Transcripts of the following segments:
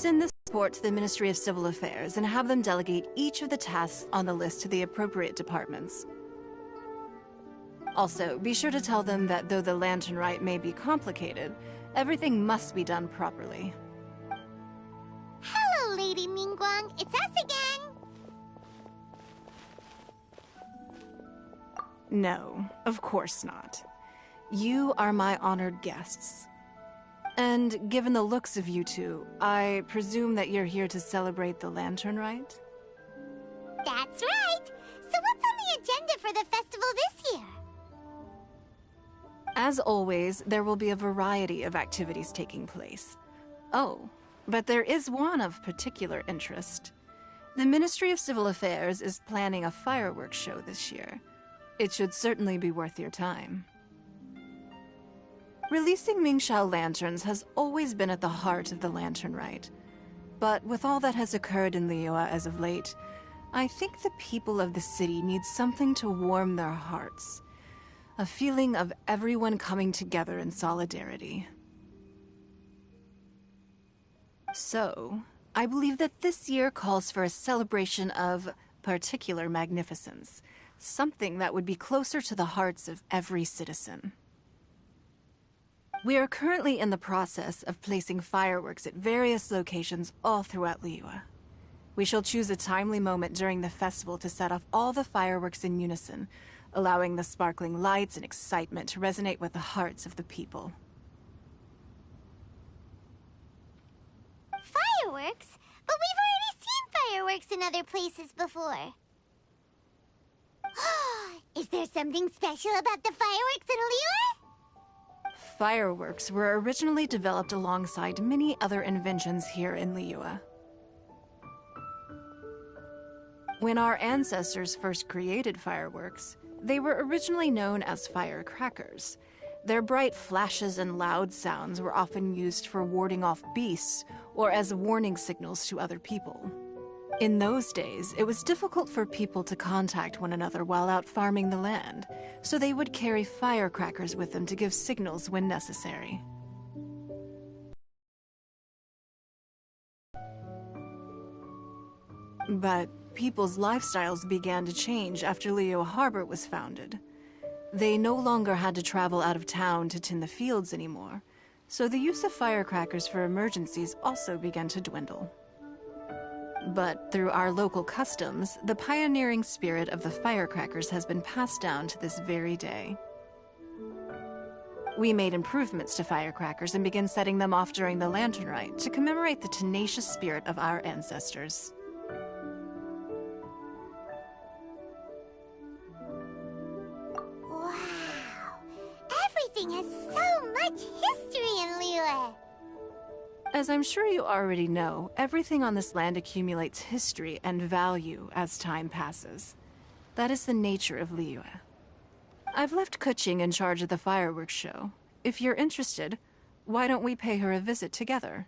Send this report to the Ministry of Civil Affairs and have them delegate each of the tasks on the list to the appropriate departments. Also, be sure to tell them that though the lantern rite may be complicated, everything must be done properly. Hello, Lady Mingguang. It's us again. No, of course not. You are my honored guests. And given the looks of you two, I presume that you're here to celebrate the lantern rite? That's right. So what's on the agenda for the festival this year? As always, there will be a variety of activities taking place. Oh, but there is one of particular interest. The Ministry of Civil Affairs is planning a fireworks show this year. It should certainly be worth your time. Releasing Mingxiao lanterns has always been at the heart of the lantern rite. But with all that has occurred in Liyue as of late, I think the people of the city need something to warm their hearts. A feeling of everyone coming together in solidarity. So, I believe that this year calls for a celebration of particular magnificence. Something that would be closer to the hearts of every citizen. We are currently in the process of placing fireworks at various locations all throughout Liyue. We shall choose a timely moment during the festival to set off all the fireworks in unison, allowing the sparkling lights and excitement to resonate with the hearts of the people. Fireworks? But we've already seen fireworks in other places before. Is there something special about the fireworks in Liyue? Fireworks were originally developed alongside many other inventions here in Liyue. When our ancestors first created fireworks, they were originally known as firecrackers. Their bright flashes and loud sounds were often used for warding off beasts or as warning signals to other people. In those days, it was difficult for people to contact one another while out farming the land, so they would carry firecrackers with them to give signals when necessary. But people's lifestyles began to change after Liyue Harbor was founded. They no longer had to travel out of town to tend the fields anymore, so the use of firecrackers for emergencies also began to dwindle. But through our local customs, the pioneering spirit of the firecrackers has been passed down to this very day. We made improvements to firecrackers and began setting them off during the lantern rite to commemorate the tenacious spirit of our ancestors. Wow! Everything has so much history in Liyue! As I'm sure you already know, everything on this land accumulates history and value as time passes. That is the nature of Liyue. I've left Kuching in charge of the fireworks show. If you're interested, why don't we pay her a visit together?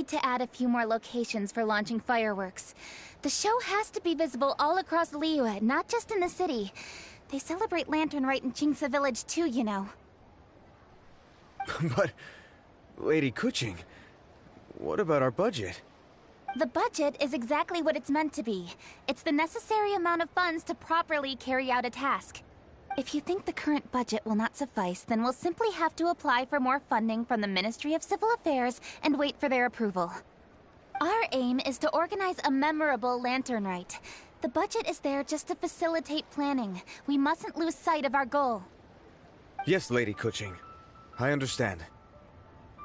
to add a few more locations for launching fireworks. The show has to be visible all across Liyue, not just in the city. They celebrate Lantern Rite in Jingsa Village too, you know. But, Lady Kuching, what about our budget? The budget is exactly what it's meant to be. It's the necessary amount of funds to properly carry out a task. If you think the current budget will not suffice, then we'll simply have to apply for more funding from the Ministry of Civil Affairs and wait for their approval. Our aim is to organize a memorable Lantern Rite. The budget is there just to facilitate planning. We mustn't lose sight of our goal. Yes, Lady Kuching. I understand.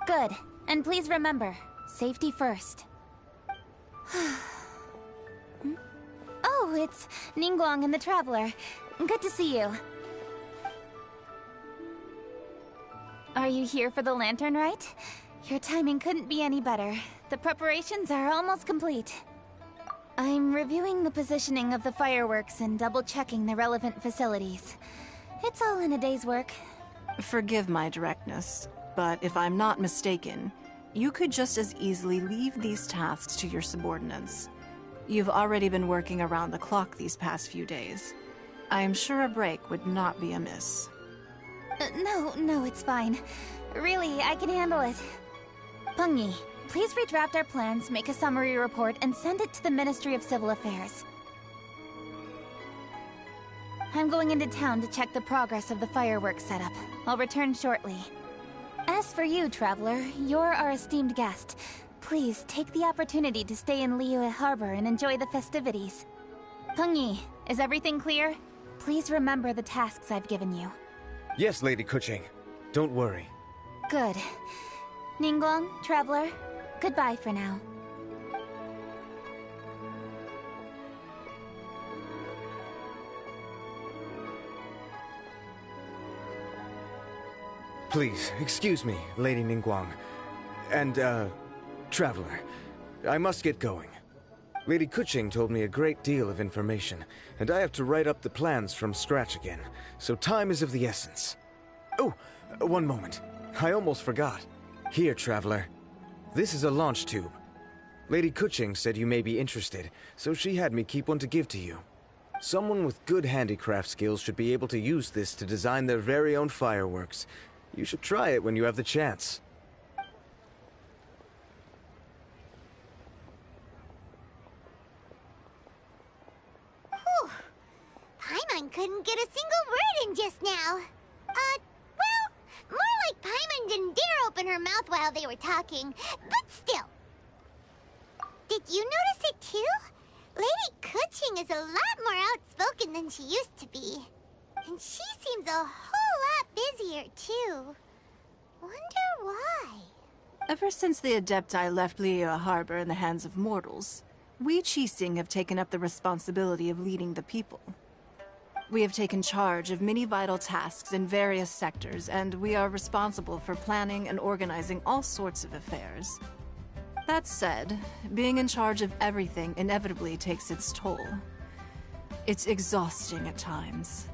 Good. And please remember, safety first. Oh, it's Ningguang and the Traveler. Good to see you. Are you here for the Lantern Rite? Your timing couldn't be any better. The preparations are almost complete. I'm reviewing the positioning of the fireworks and double-checking the relevant facilities. It's all in a day's work. Forgive my directness, but if I'm not mistaken, you could just as easily leave these tasks to your subordinates. You've already been working around the clock these past few days. I am sure a break would not be amiss. No, it's fine. Really, I can handle it. Pengyi, please redraft our plans, make a summary report, and send it to the Ministry of Civil Affairs. I'm going into town to check the progress of the fireworks setup. I'll return shortly. As for you, Traveler, you're our esteemed guest. Please take the opportunity to stay in Liyue Harbor and enjoy the festivities. Pengyi, is everything clear? Please remember the tasks I've given you. Yes, Lady Kuching. Don't worry. Good. Ningguang, Traveler, goodbye for now. Please, excuse me, Lady Ningguang. And, Traveler. I must get going. Lady Kuching told me a great deal of information, and I have to write up the plans from scratch again, so time is of the essence. Oh, one moment. I almost forgot. Here, Traveler. This is a launch tube. Lady Kuching said you may be interested, so she had me keep one to give to you. Someone with good handicraft skills should be able to use this to design their very own fireworks. You should try it when you have the chance. Paimon couldn't get a single word in just now. Well, more like Paimon didn't dare open her mouth while they were talking, but still. Did you notice it too? Lady Kuching is a lot more outspoken than she used to be. And she seems a whole lot busier too. Wonder why? Ever since the Adepti left Liyue Harbor in the hands of mortals, we Qixing have taken up the responsibility of leading the people. We have taken charge of many vital tasks in various sectors, and we are responsible for planning and organizing all sorts of affairs. That said, being in charge of everything inevitably takes its toll. It's exhausting at times.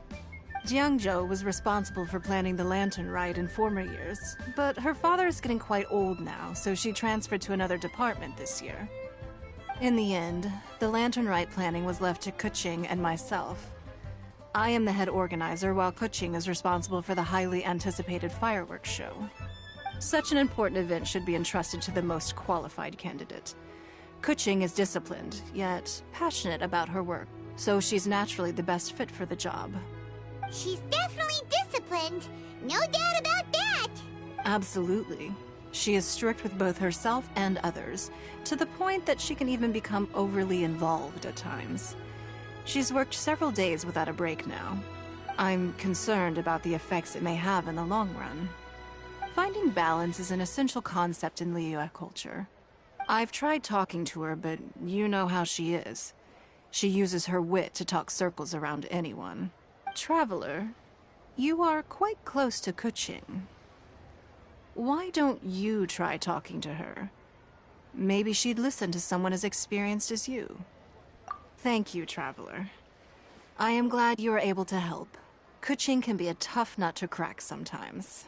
Jiangzhou was responsible for planning the Lantern Rite in former years, but her father is getting quite old now, so she transferred to another department this year. In the end, the Lantern Rite planning was left to Kuching and myself. I am the head organizer, while Kuching is responsible for the highly anticipated fireworks show. Such an important event should be entrusted to the most qualified candidate. Kuching is disciplined, yet passionate about her work, so she's naturally the best fit for the job. She's definitely disciplined. No doubt about that. Absolutely. She is strict with both herself and others, to the point that she can even become overly involved at times. She's worked several days without a break now. I'm concerned about the effects it may have in the long run. Finding balance is an essential concept in Liyue culture. I've tried talking to her, but you know how she is. She uses her wit to talk circles around anyone. Traveler, you are quite close to Kuching. Why don't you try talking to her? Maybe she'd listen to someone as experienced as you. Thank you, Traveler. I am glad you are able to help. Kuching can be a tough nut to crack sometimes.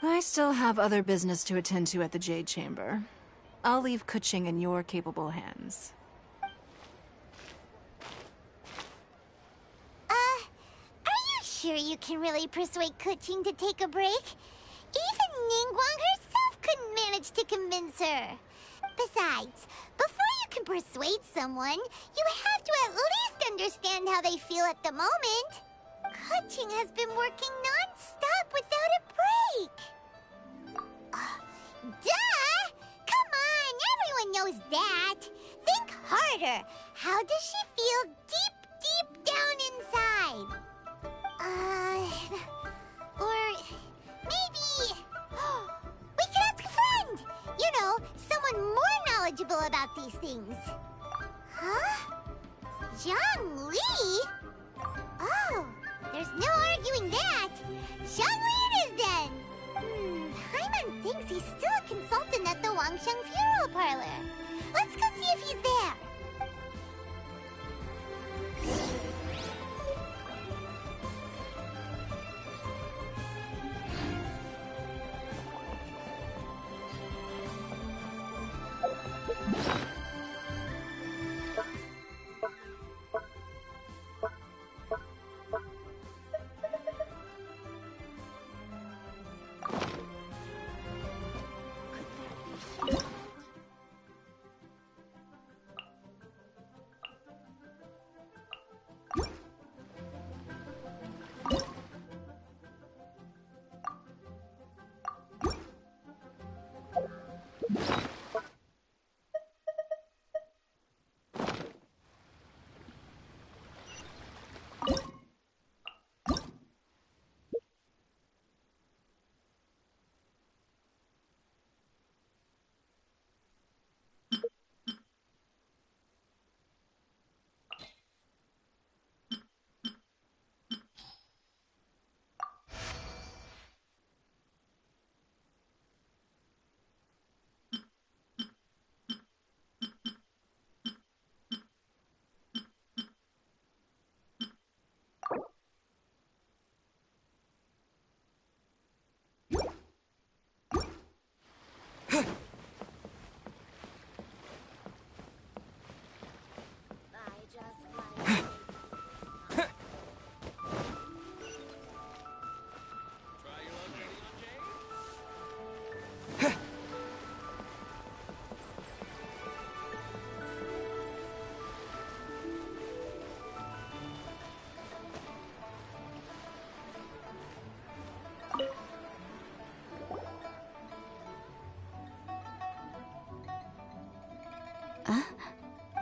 I still have other business to attend to at the Jade Chamber. I'll leave Kuching in your capable hands. Are you sure you can really persuade Kuching to take a break? Even Ningguang herself couldn't manage to convince her. Besides, before you can persuade someone, you have to at least understand how they feel at the moment. Kuching has been working non-stop without a break. Duh! Come on, everyone knows that. Think harder. How does she feel deep down inside? Or maybe... we could ask a friend! You know, someone more knowledgeable about these things. Huh? Zhongli? Oh, there's no arguing that. Zhongli it is then! Paimon thinks he's still a consultant at the Wangsheng Funeral Parlor. Let's go see if he's there.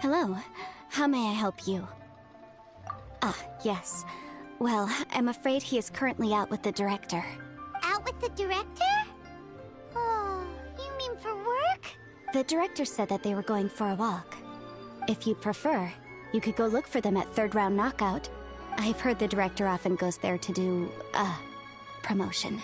Hello. How may I help you? Ah, yes. Well, I'm afraid he is currently out with the director. Out with the director? Oh, you mean for work? The director said that they were going for a walk. If you prefer, you could go look for them at third round knockout. I've heard the director often goes there to do, promotion.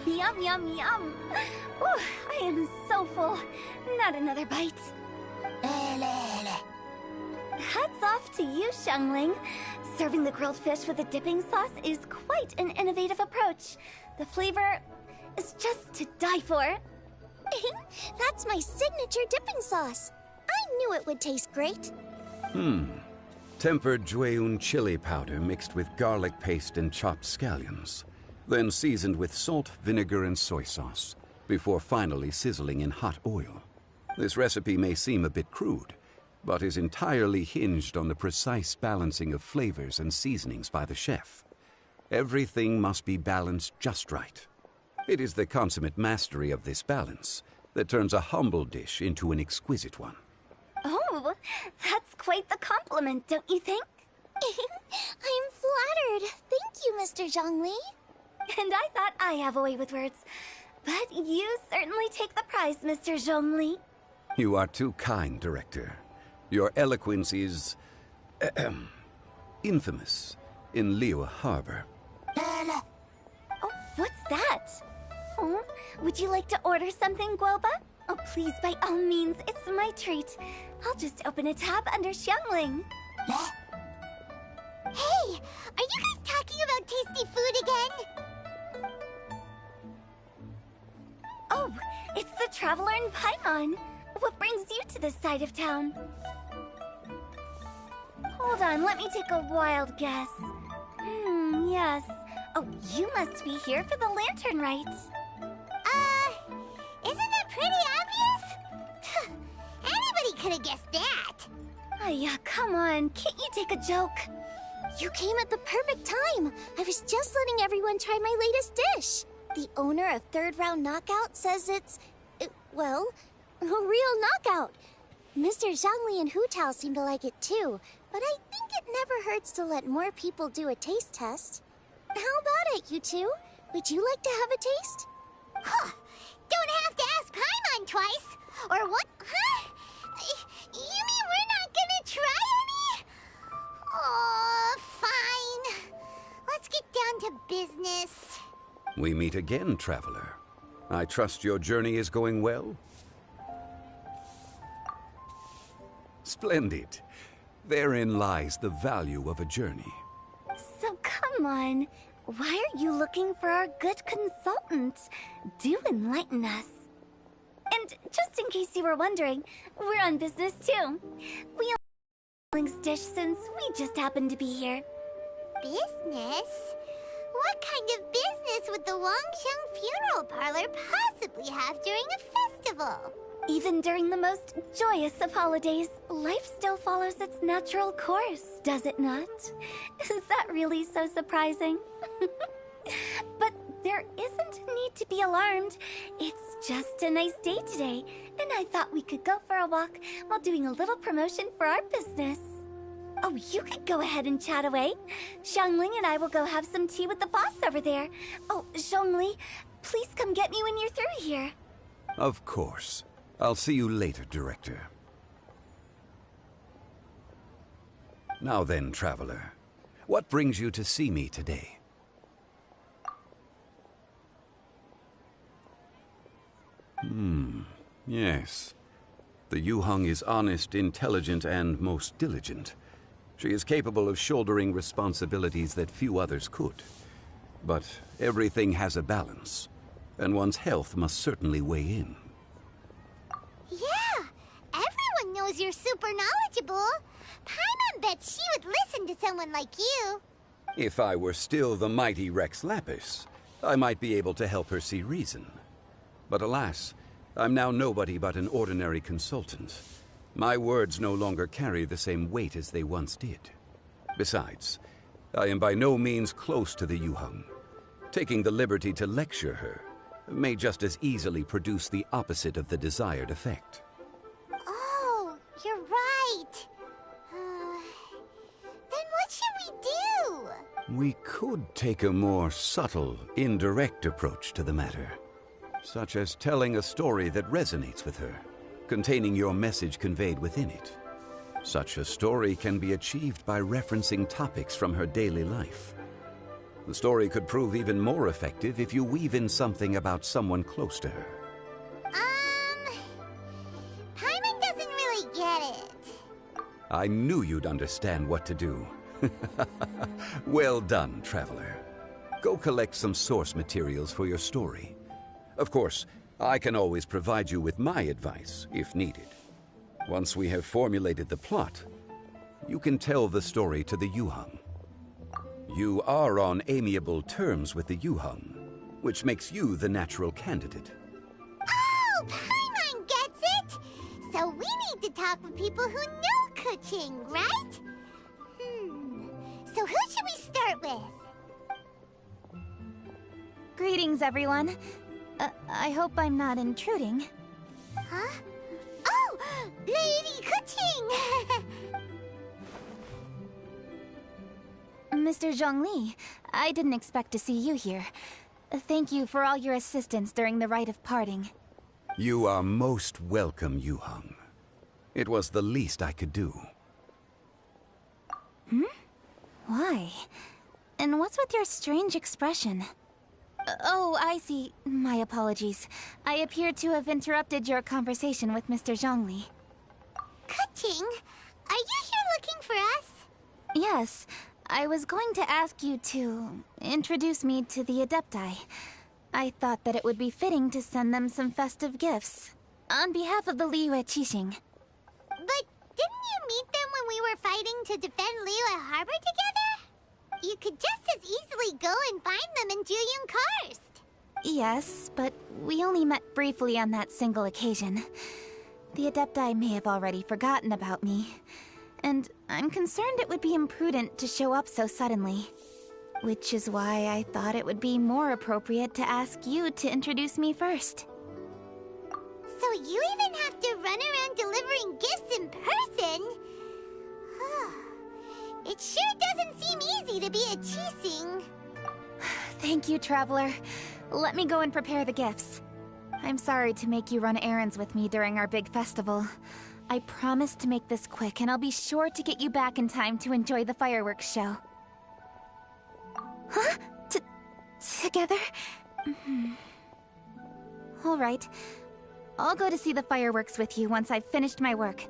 Yum, yum, yum. Ooh, I am so full. Not another bite. Hats off to you, Xiangling. Serving the grilled fish with a dipping sauce is quite an innovative approach. The flavor is just to die for. That's my signature dipping sauce. I knew it would taste great. Tempered Jueyun chili powder mixed with garlic paste and chopped scallions. Then seasoned with salt, vinegar, and soy sauce, before finally sizzling in hot oil. This recipe may seem a bit crude, but is entirely hinged on the precise balancing of flavors and seasonings by the chef. Everything must be balanced just right. It is the consummate mastery of this balance that turns a humble dish into an exquisite one. Oh, that's quite the compliment, don't you think? I'm flattered. Thank you, Mr. Zhongli. And I thought I have a way with words. But you certainly take the prize, Mr. Zhongli. You are too kind, Director. Your eloquence is infamous in Liyue Harbor. Oh, what's that? Oh, would you like to order something, Guoba? Oh, please, by all means, it's my treat. I'll just open a tab under Xiangling. Hey, are you guys talking about tasty food again? Oh, it's the Traveler in Paimon. What brings you to this side of town? Hold on, let me take a wild guess. Yes. Oh, you must be here for the lantern rite. Isn't it pretty obvious? Anybody could have guessed that. Yeah, come on, can't you take a joke? You came at the perfect time. I was just letting everyone try my latest dish. The owner of Third Round Knockout says well, a real knockout. Mr. Zhangli and Hu Tao seem to like it too, but I think it never hurts to let more people do a taste test. How about it, you two? Would you like to have a taste? Huh. Don't have to ask Paimon twice. Or what? Huh? You mean we're not gonna try any? Oh, fine. Let's get down to business. We meet again, Traveler. I trust your journey is going well? Splendid. Therein lies the value of a journey. So come on, why are you looking for our good consultant? Do enlighten us. And just in case you were wondering, we're on business too. We only dish since we just happened to be here. Business? What kind of business would the Wangsheng Funeral Parlor possibly have during a festival? Even during the most joyous of holidays, life still follows its natural course, does it not? Is that really so surprising? But there isn't need to be alarmed. It's just a nice day today, and I thought we could go for a walk while doing a little promotion for our business. Oh, you could go ahead and chat away. Xiangling and I will go have some tea with the boss over there. Oh, Zhongli, please come get me when you're through here. Of course. I'll see you later, Director. Now then, Traveler, what brings you to see me today? Yes. The Yuheng is honest, intelligent, and most diligent. She is capable of shouldering responsibilities that few others could. But everything has a balance, and one's health must certainly weigh in. Yeah, everyone knows you're super knowledgeable. Paimon bets she would listen to someone like you. If I were still the mighty Rex Lapis, I might be able to help her see reason. But alas, I'm now nobody but an ordinary consultant. My words no longer carry the same weight as they once did. Besides, I am by no means close to the Yuheng. Taking the liberty to lecture her may just as easily produce the opposite of the desired effect. Oh, you're right. Then what should we do? We could take a more subtle, indirect approach to the matter, such as telling a story that resonates with her, containing your message conveyed within it. Such a story can be achieved by referencing topics from her daily life. The story could prove even more effective if you weave in something about someone close to her. Paimon doesn't really get it. I knew you'd understand what to do. Well done, Traveler. Go collect some source materials for your story. Of course, I can always provide you with my advice, if needed. Once we have formulated the plot, you can tell the story to the Yuheng. You are on amiable terms with the Yuheng, which makes you the natural candidate. Oh, Paimon gets it! So we need to talk with people who know Kuching, right? So who should we start with? Greetings, everyone. I hope I'm not intruding. Huh? Oh, Lady Kuching! Mr. Zhongli, I didn't expect to see you here. Thank you for all your assistance during the rite of parting. You are most welcome, Yu-hung. It was the least I could do. Why? And what's with your strange expression? Oh, I see. My apologies. I appear to have interrupted your conversation with Mr. Zhongli. Kuching, are you here looking for us? Yes, I was going to ask you to introduce me to the Adepti. I thought that it would be fitting to send them some festive gifts. On behalf of the Liyue Qixing. But didn't you meet them when we were fighting to defend Liyue Harbor together? You could just as easily go and find them in Juyun Karst. Yes, but we only met briefly on that single occasion. The Adepti may have already forgotten about me, and I'm concerned it would be imprudent to show up so suddenly. Which is why I thought it would be more appropriate to ask you to introduce me first. So you even have to run around delivering gifts in person? It sure doesn't seem easy to be a Qixing. Thank you, Traveler. Let me go and prepare the gifts. I'm sorry to make you run errands with me during our big festival. I promise to make this quick, and I'll be sure to get you back in time to enjoy the fireworks show. Huh? Together? All right. I'll go to see the fireworks with you once I've finished my work.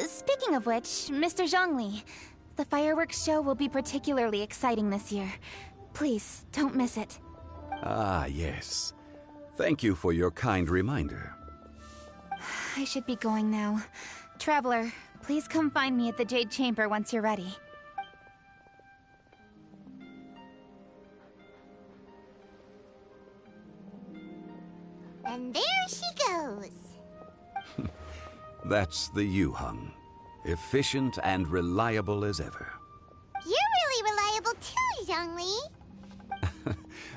Speaking of which, Mr. Zhongli, the fireworks show will be particularly exciting this year. Please, don't miss it. Ah, yes. Thank you for your kind reminder. I should be going now. Traveler, please come find me at the Jade Chamber once you're ready. And there she goes. That's the Yu-hung. Efficient and reliable as ever. You're really reliable too, Zhongli.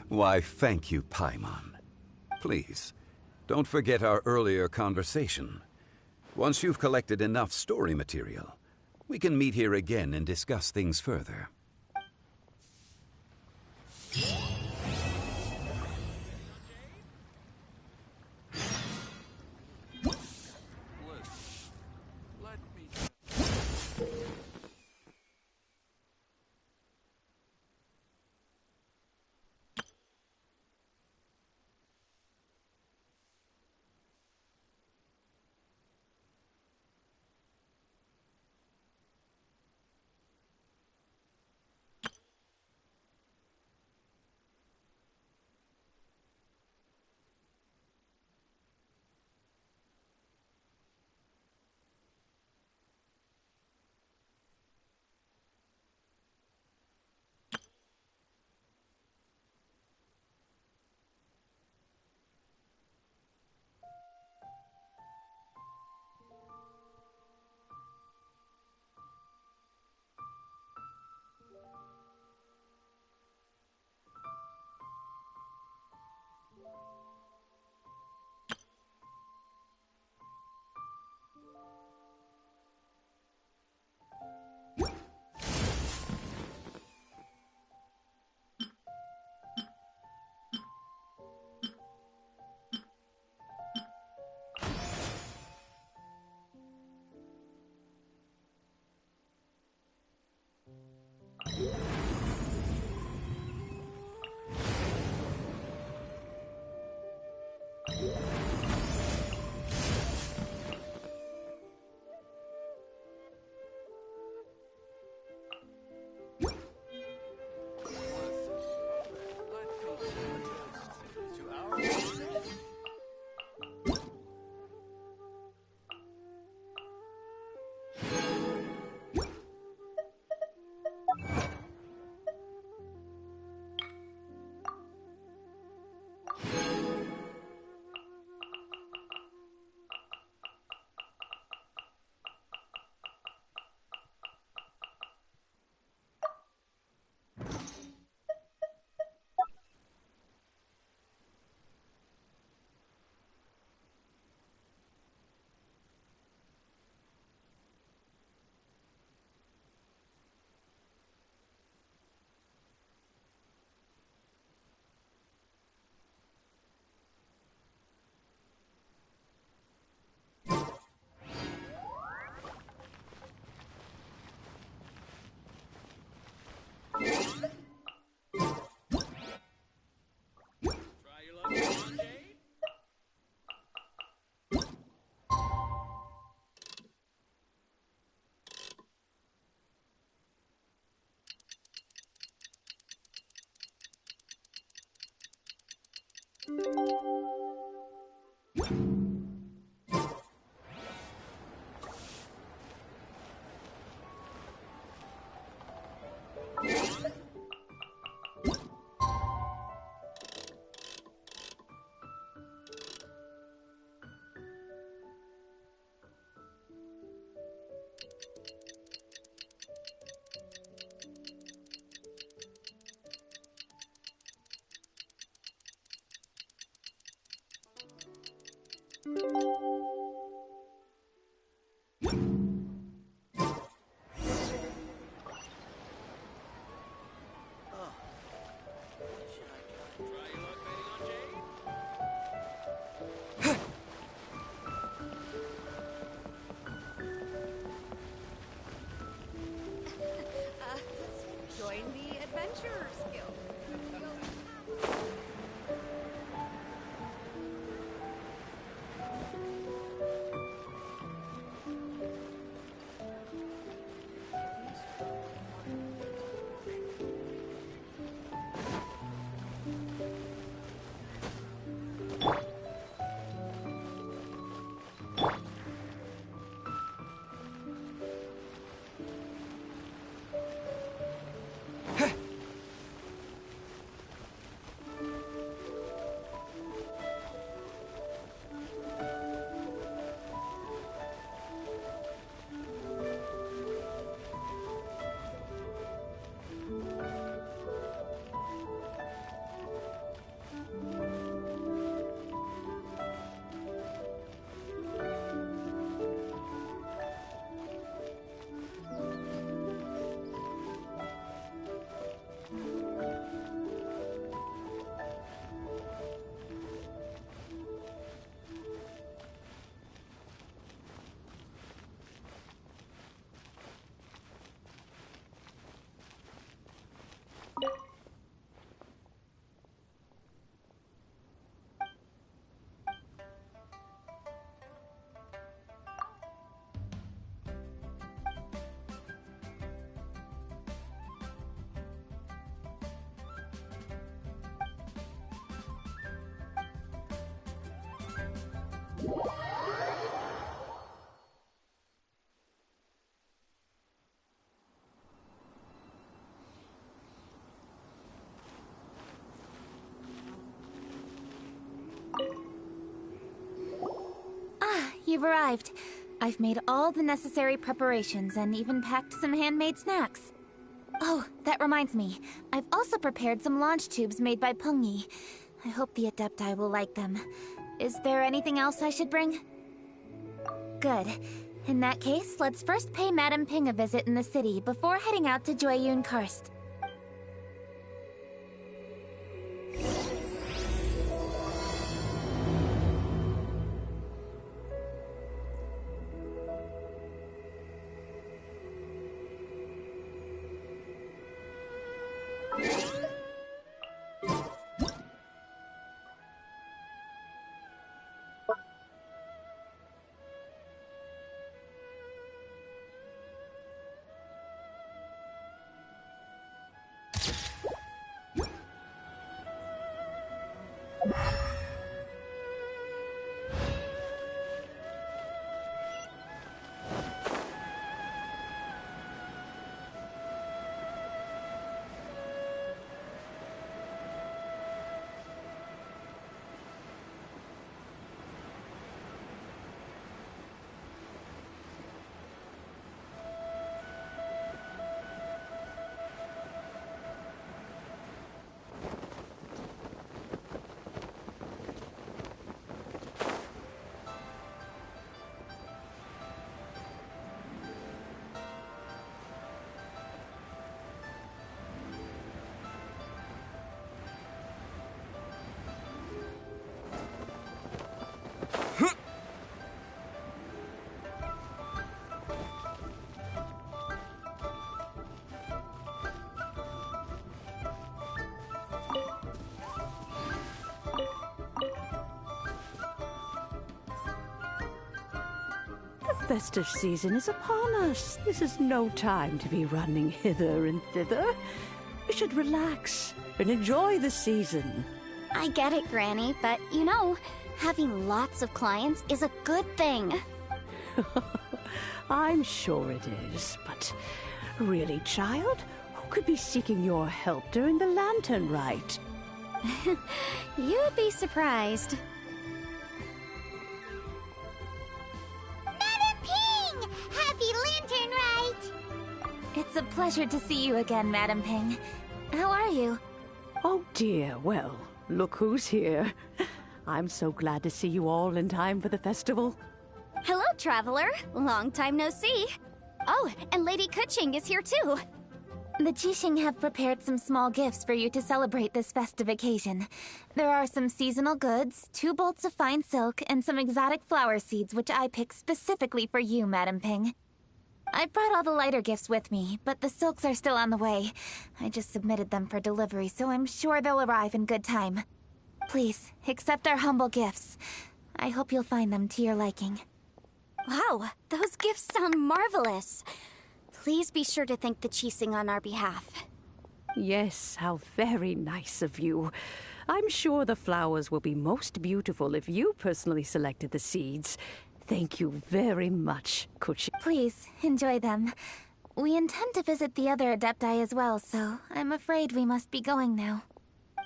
Why, thank you, Paimon. Please, don't forget our earlier conversation. Once you've collected enough story material, we can meet here again and discuss things further. Join the Adventurers Guild. You've arrived. I've made all the necessary preparations and even packed some handmade snacks. Oh, that reminds me. I've also prepared some launch tubes made by Pungi. I hope the Adepti will like them. Is there anything else I should bring? Good. In that case, let's first pay Madame Ping a visit in the city before heading out to Jueyun Karst. The festive season is upon us. This is no time to be running hither and thither. We should relax and enjoy the season. I get it, Granny, but you know, having lots of clients is a good thing. I'm sure it is, but really, child? Who could be seeking your help during the lantern rite? You'd be surprised. Madam Ping! Happy Lantern Rite! It's a pleasure to see you again, Madam Ping. How are you? Oh dear, well, look who's here. I'm so glad to see you all in time for the festival. Hello, Traveler. Long time no see. Oh, and Lady Kuching is here too. The Jixing have prepared some small gifts for you to celebrate this festive occasion. There are some seasonal goods, 2 bolts of fine silk, and some exotic flower seeds which I picked specifically for you, Madam Ping. I brought all the lighter gifts with me, but the silks are still on the way. I just submitted them for delivery, so I'm sure they'll arrive in good time. Please, accept our humble gifts. I hope you'll find them to your liking. Wow, those gifts sound marvelous. Please be sure to thank the Jixing on our behalf. Yes, how very nice of you. I'm sure the flowers will be most beautiful if you personally selected the seeds. Thank you very much, Kuchi. Please, enjoy them. We intend to visit the other Adepti as well, so I'm afraid we must be going now.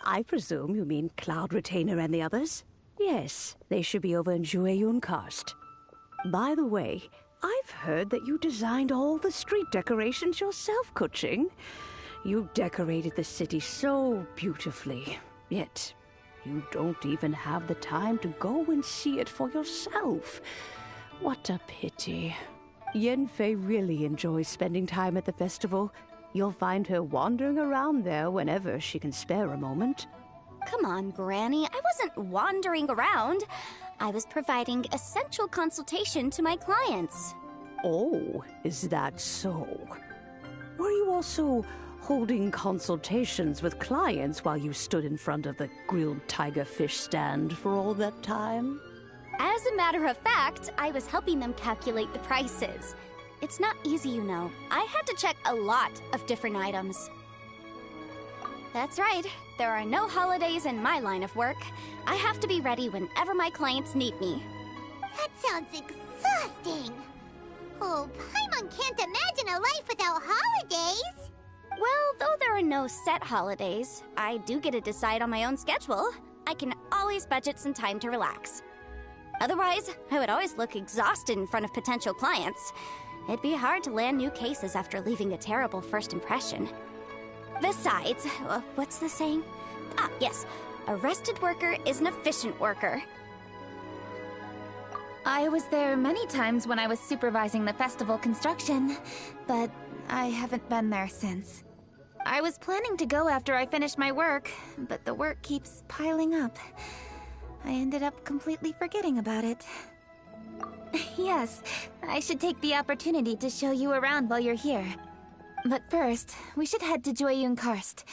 I presume you mean Cloud Retainer and the others? Yes, they should be over in Jueyun Karst. By the way, I've heard that you designed all the street decorations yourself, Kuching. You decorated the city so beautifully, yet you don't even have the time to go and see it for yourself. What a pity. Yanfei really enjoys spending time at the festival. You'll find her wandering around there whenever she can spare a moment. Come on, Granny. I wasn't wandering around. I was providing essential consultation to my clients. Oh, is that so? Were you also holding consultations with clients while you stood in front of the grilled tiger fish stand for all that time? As a matter of fact, I was helping them calculate the prices. It's not easy, you know. I had to check a lot of different items. That's right. There are no holidays in my line of work. I have to be ready whenever my clients need me. That sounds exhausting. Oh, Paimon can't imagine a life without holidays. Well, though there are no set holidays, I do get to decide on my own schedule. I can always budget some time to relax. Otherwise, I would always look exhausted in front of potential clients. It'd be hard to land new cases after leaving a terrible first impression. Besides, what's the saying? Ah, yes. A rested worker is an efficient worker. I was there many times when I was supervising the festival construction, but I haven't been there since. I was planning to go after I finished my work, but the work keeps piling up. I ended up completely forgetting about it. Yes, I should take the opportunity to show you around while you're here. But first, we should head to Jueyun Karst.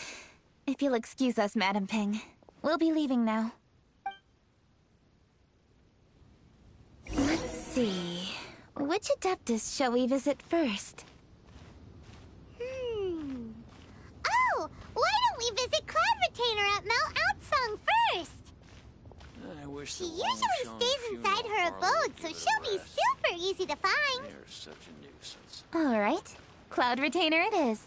If you'll excuse us, Madam Ping. We'll be leaving now. Let's see. Which Adeptus shall we visit first? Oh, why don't we visit Cloud Retainer at Mount Outsong first? I wish She usually stays inside her abode, so she'll be super easy to find. They're such a nuisance. All right. Cloud Retainer it is.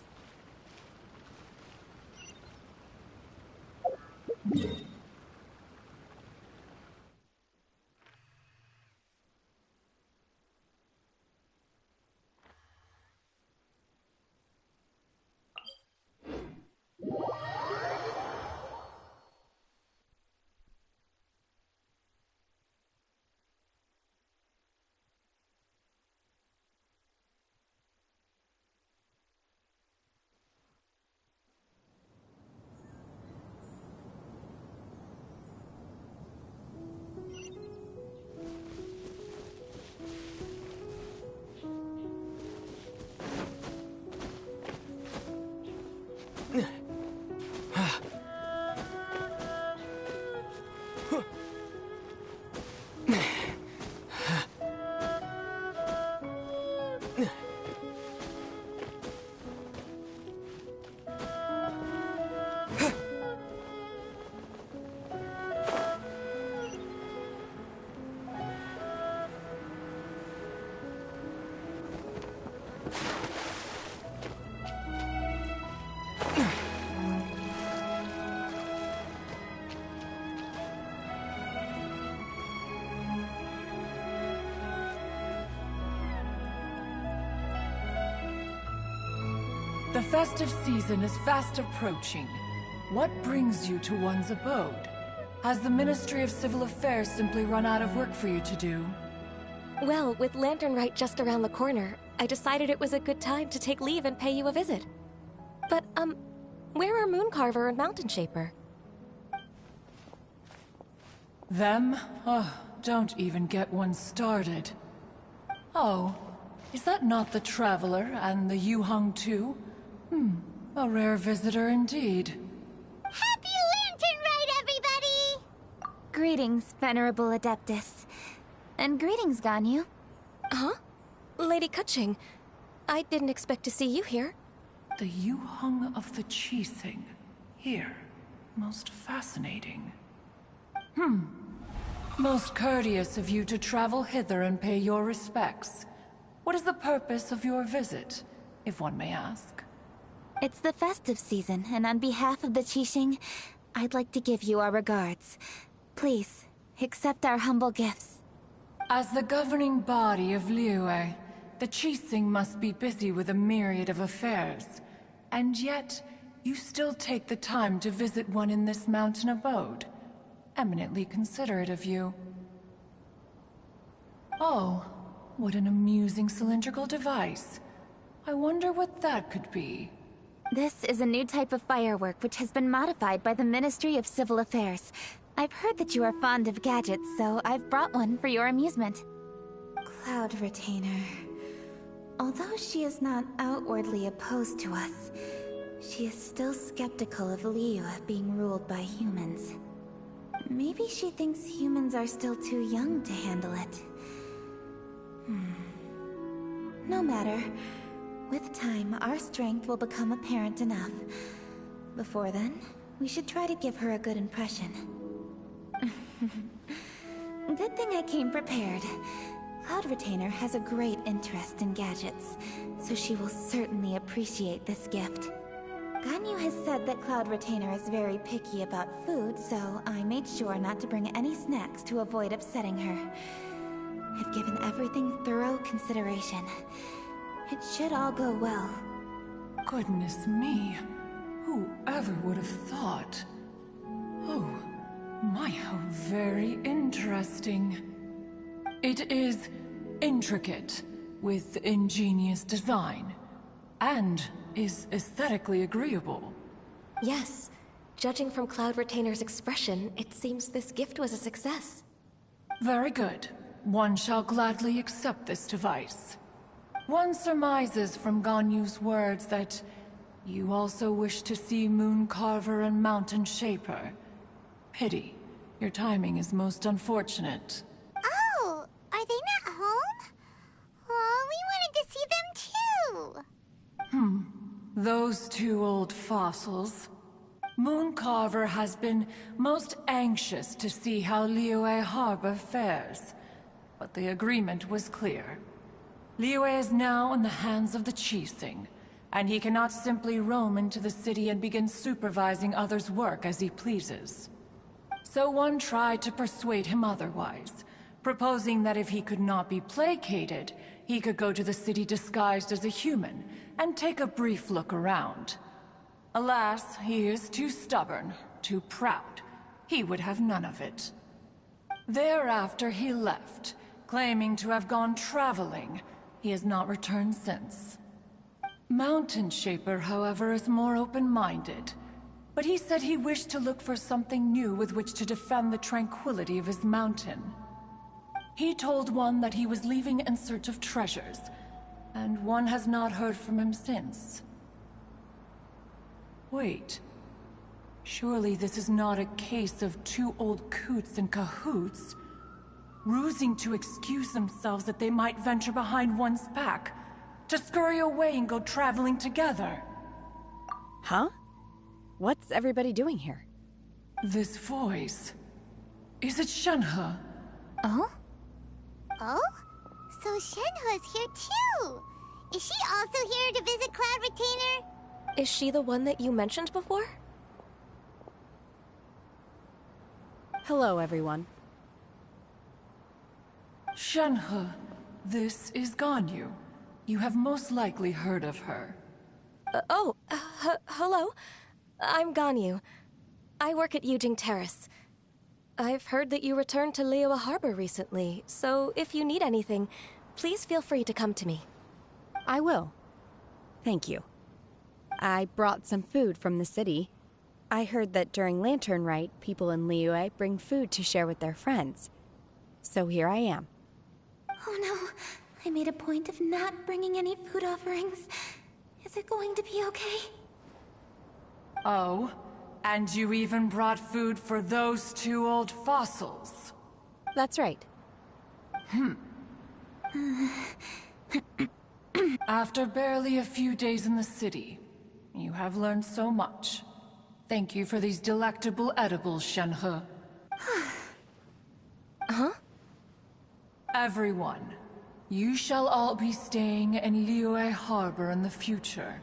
festive season is fast approaching. What brings you to one's abode? Has the Ministry of Civil Affairs simply run out of work for you to do? Well, with Lantern Rite just around the corner, I decided it was a good time to take leave and pay you a visit. But, where are Mooncarver and Mountain Shaper? Them? Oh, don't even get one started. Oh, is that not the Traveler and the Yuheng too? A rare visitor indeed. Happy Lantern Rite, everybody! Greetings, Venerable Adeptus. And greetings, Ganyu. Huh? Lady Kuching, I didn't expect to see you here. The Yuheng of the Qixing. Here. Most fascinating. Most courteous of you to travel hither and pay your respects. What is the purpose of your visit, if one may ask? It's the festive season, and on behalf of the Qixing, I'd like to give you our regards. Please, accept our humble gifts. As the governing body of Liyue, the Qixing must be busy with a myriad of affairs. And yet, you still take the time to visit one in this mountain abode. Eminently considerate of you. Oh, what an amusing cylindrical device. I wonder what that could be. This is a new type of firework which has been modified by the Ministry of Civil Affairs. I've heard that you are fond of gadgets, so I've brought one for your amusement. Cloud Retainer. Although she is not outwardly opposed to us, she is still skeptical of Liyue being ruled by humans. Maybe she thinks humans are still too young to handle it. No matter. With time, our strength will become apparent enough. Before then, we should try to give her a good impression. Good thing I came prepared. Cloud Retainer has a great interest in gadgets, so she will certainly appreciate this gift. Ganyu has said that Cloud Retainer is very picky about food, so I made sure not to bring any snacks to avoid upsetting her. I've given everything thorough consideration. It should all go well. Goodness me. Whoever would have thought? Oh, my, how very interesting. It is intricate, with ingenious design, and is aesthetically agreeable. Yes. Judging from Cloud Retainer's expression, it seems this gift was a success. Very good. One shall gladly accept this device. One surmises from Ganyu's words that you also wish to see Mooncarver and Mountain Shaper. Pity. Your timing is most unfortunate. Oh, are they not home? Oh, we wanted to see them too. Those two old fossils. Mooncarver has been most anxious to see how Liyue Harbor fares. But the agreement was clear. Liyue is now in the hands of the Qixing, and he cannot simply roam into the city and begin supervising others' work as he pleases. So one tried to persuade him otherwise, proposing that if he could not be placated, he could go to the city disguised as a human and take a brief look around. Alas, he is too stubborn, too proud. He would have none of it. Thereafter he left, claiming to have gone traveling. He has not returned since. Mountain Shaper, however, is more open-minded. But he said he wished to look for something new with which to defend the tranquility of his mountain. He told one that he was leaving in search of treasures, and one has not heard from him since. Wait. Surely this is not a case of two old coots in cahoots, rusing to excuse themselves that they might venture behind one's back, to scurry away and go traveling together. Huh? What's everybody doing here? This voice... Is it Shenhe? Oh? Oh? So Shenhe's here too! Is she also here to visit Cloud Retainer? Is she the one that you mentioned before? Hello, everyone. Shenhe, this is Ganyu. You have most likely heard of her. Hello? I'm Ganyu. I work at Yujing Terrace. I've heard that you returned to Liyue Harbor recently, so if you need anything, please feel free to come to me. I will. Thank you. I brought some food from the city. I heard that during Lantern Rite, people in Liyue bring food to share with their friends. So here I am. Oh no, I made a point of not bringing any food offerings. Is it going to be okay? Oh, and you even brought food for those two old fossils. That's right. After barely a few days in the city, you have learned so much. Thank you for these delectable edibles, Shenhe. Huh? Everyone, you shall all be staying in Liyue Harbor in the future.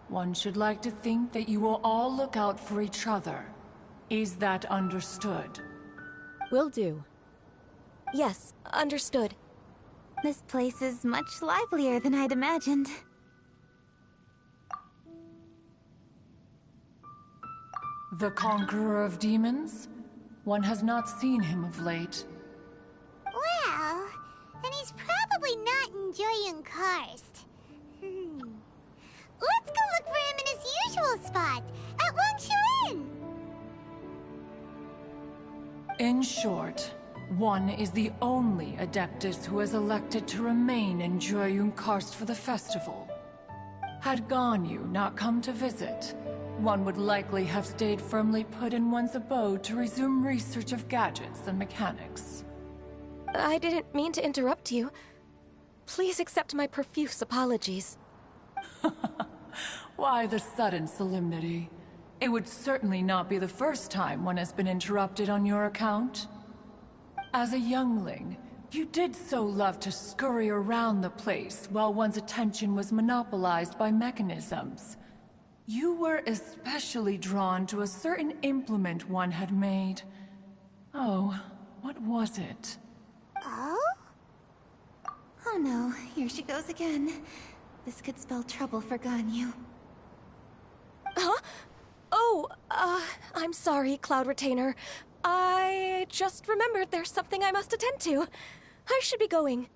One should like to think that you will all look out for each other. Is that understood? Will do. Yes, understood. This place is much livelier than I'd imagined. The Conqueror of Demons? One has not seen him of late. Well, then he's probably not enjoying Karst. Let's go look for him in his usual spot, at Wangshu Inn! In short, one is the only Adeptus who has elected to remain in Jueyun Karst for the festival. Had Ganyu not come to visit, one would likely have stayed firmly put in one's abode to resume research of gadgets and mechanics. I didn't mean to interrupt you. Please accept my profuse apologies. Why the sudden solemnity? It would certainly not be the first time one has been interrupted on your account. As a youngling, you did so love to scurry around the place while one's attention was monopolized by mechanisms. You were especially drawn to a certain implement one had made. Oh, what was it? Oh? Oh no, here she goes again. This could spell trouble for Ganyu. Huh? Oh, I'm sorry, Cloud Retainer. I just remembered there's something I must attend to. I should be going.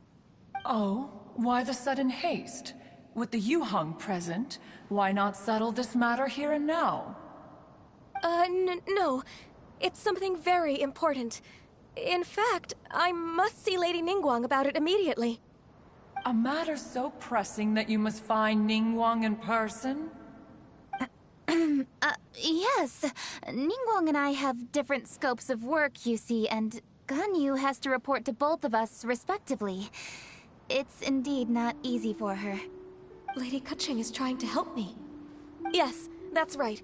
Oh, why the sudden haste? With the Yuheng present, why not settle this matter here and now? No. It's something very important. In fact, I must see Lady Ningguang about it immediately. A matter so pressing that you must find Ningguang in person? Yes. Ningguang and I have different scopes of work, you see, and Ganyu has to report to both of us, respectively. It's indeed not easy for her. Lady Keqing is trying to help me. Yes, that's right.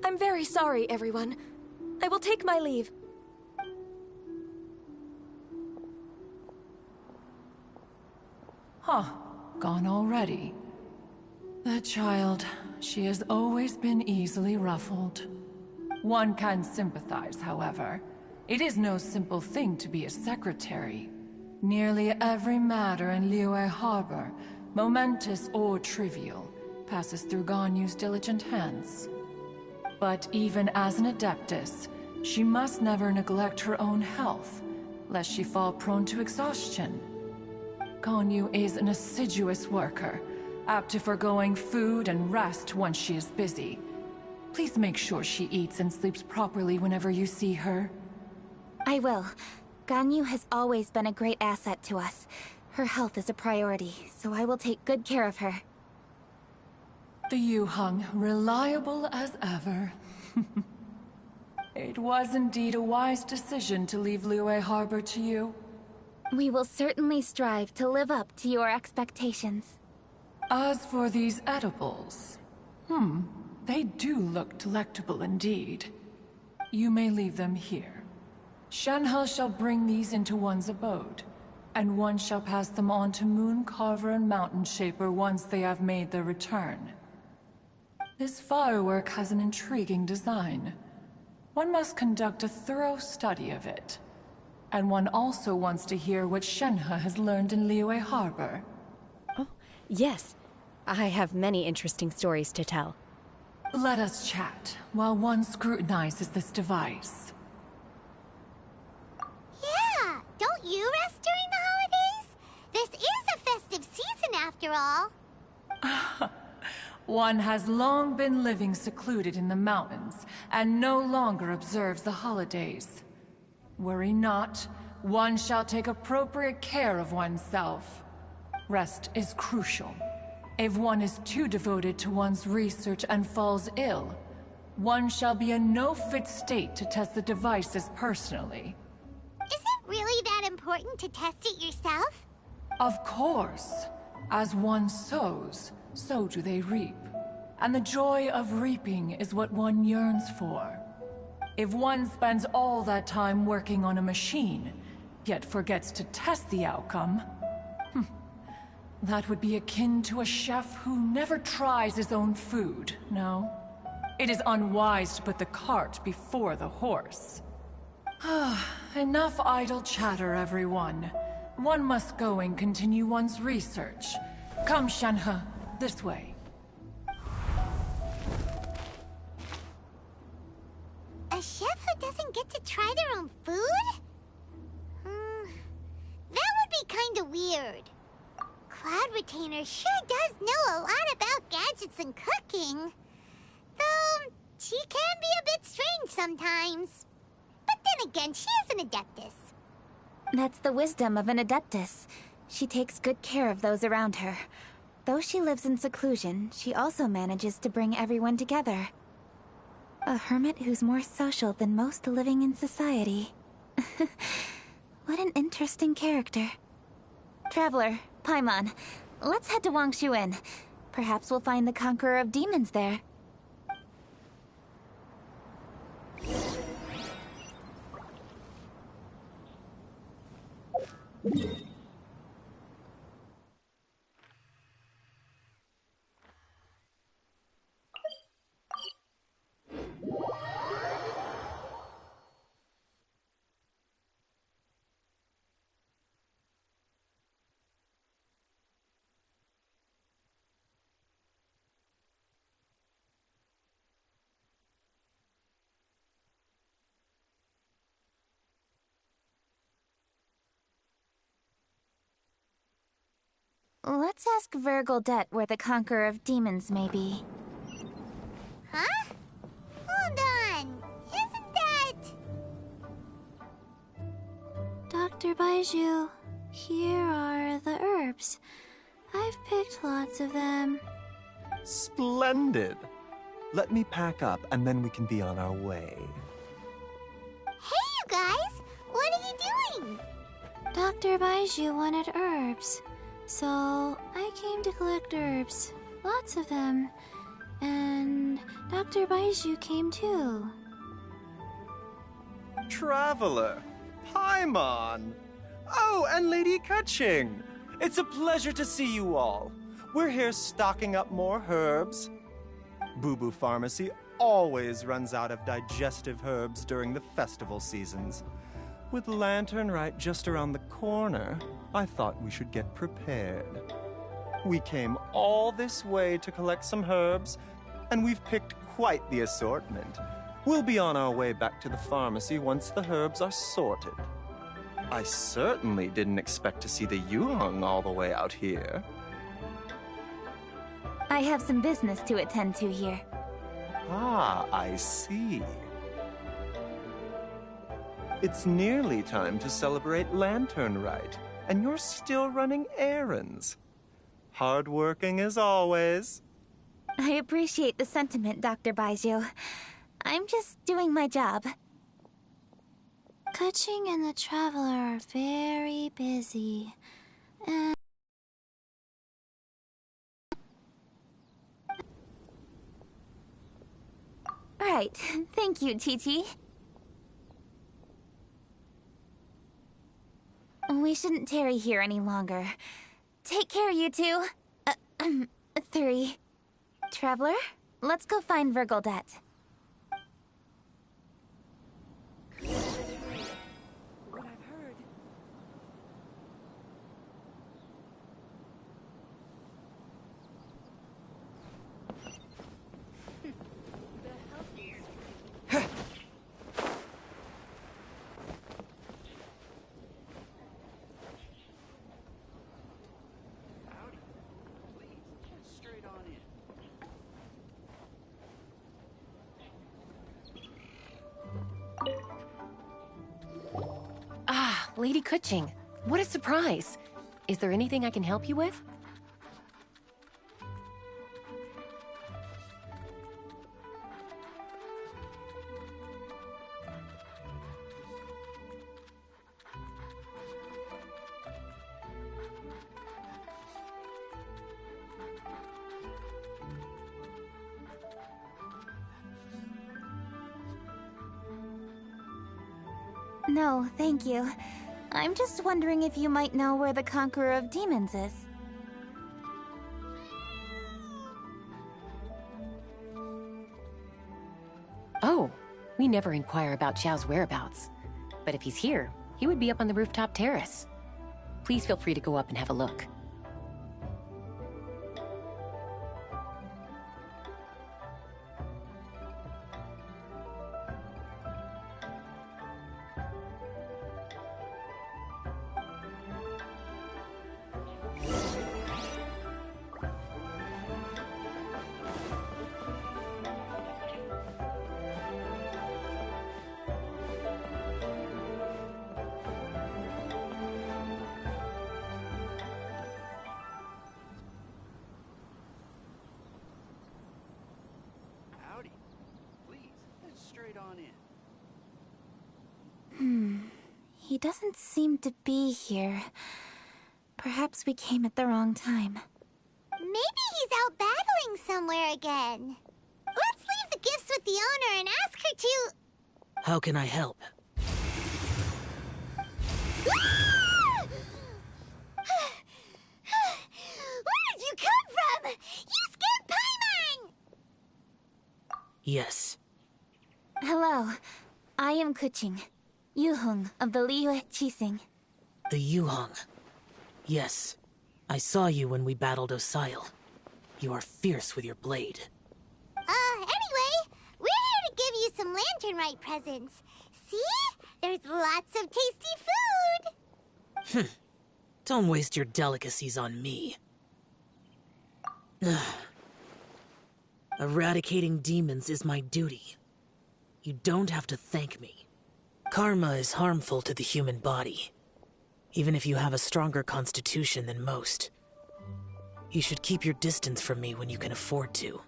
I'm very sorry, everyone. I will take my leave. Huh, gone already. The child, she has always been easily ruffled. One can sympathize, however. It is no simple thing to be a secretary. Nearly every matter in Liyue Harbor, momentous or trivial, passes through Ganyu's diligent hands. But even as an Adeptus, she must never neglect her own health, lest she fall prone to exhaustion. Ganyu is an assiduous worker, apt to forgoing food and rest once she is busy. Please make sure she eats and sleeps properly whenever you see her. I will. Ganyu has always been a great asset to us. Her health is a priority, so I will take good care of her. The Yuheng, reliable as ever. It was indeed a wise decision to leave Liyue Harbor to you. We will certainly strive to live up to your expectations. As for these edibles, they do look delectable indeed. You may leave them here. Shenhe shall bring these into one's abode, and one shall pass them on to Mooncarver and Mountain Shaper once they have made their return. This firework has an intriguing design. One must conduct a thorough study of it. And one also wants to hear what Shenhe has learned in Liyue Harbor. Oh, yes. I have many interesting stories to tell. let us chat while one scrutinizes this device. Yeah, don't you rest during the holidays? This is a festive season after all. One has long been living secluded in the mountains and no longer observes the holidays. Worry not, one shall take appropriate care of oneself. Rest is crucial. If one is too devoted to one's research and falls ill, one shall be in no fit state to test the devices personally. Is it really that important to test it yourself? Of course. As one sows, so do they reap. And the joy of reaping is what one yearns for. If one spends all that time working on a machine, yet forgets to test the outcome, that would be akin to a chef who never tries his own food, no? It is unwise to put the cart before the horse. Enough idle chatter, everyone. One must go and continue one's research. Come, Shenhe, this way. A chef who doesn't get to try their own food? That would be kinda weird. Cloud Retainer sure does know a lot about gadgets and cooking. Though, she can be a bit strange sometimes. But then again, she is an Adeptus. That's the wisdom of an Adeptus. She takes good care of those around her. Though she lives in seclusion, she also manages to bring everyone together. A hermit who's more social than most living in society. What an interesting character. Traveler, Paimon, let's head to Wangshuin. Perhaps we'll find the Conqueror of Demons there. Let's ask Vergildet where the Conqueror of Demons may be. Huh? Hold on. Isn't that... Dr. Baiju, here are the herbs. I've picked lots of them. Splendid! Let me pack up and then we can be on our way. Hey, you guys! What are you doing? Dr. Baiju wanted herbs. So, I came to collect herbs. Lots of them. And Dr. Baiju came too. Traveler! Paimon! Oh, and Lady Kaching! It's a pleasure to see you all. We're here stocking up more herbs. Boo Boo Pharmacy always runs out of digestive herbs during the festival seasons. With Lantern right just around the corner, I thought we should get prepared. We came all this way to collect some herbs, and we've picked quite the assortment. We'll be on our way back to the pharmacy once the herbs are sorted. I certainly didn't expect to see the Yuheng all the way out here. I have some business to attend to here. Ah, I see. It's nearly time to celebrate Lantern Rite, and you're still running errands. Hardworking as always. I appreciate the sentiment, Dr. Baiju. I'm just doing my job. Kaching and the Traveler are very busy. And... Right. Thank you, Chi-Chi. We shouldn't tarry here any longer. Take care, you two. 3. Traveler, let's go find Vergildet. What I've heard. Lady Kuching, what a surprise! Is there anything I can help you with? No, thank you. I'm just wondering if you might know where the Conqueror of Demons is. Oh, we never inquire about Xiao's whereabouts. But if he's here, he would be up on the rooftop terrace. Please feel free to go up and have a look. He doesn't seem to be here. Perhaps we came at the wrong time. Maybe he's out battling somewhere again. Let's leave the gifts with the owner and ask her to... How can I help? Where did you come from? You scared Paimon! Yes. Hello. I am Kuching, Yuhong of the Liyue Chising. The Yuhong. Yes. I saw you when we battled Osile. You are fierce with your blade. Anyway, we're here to give you some Lantern Rite presents. See? There's lots of tasty food! Don't waste your delicacies on me. Eradicating demons is my duty. You don't have to thank me. Karma is harmful to the human body, even if you have a stronger constitution than most. You should keep your distance from me when you can afford to.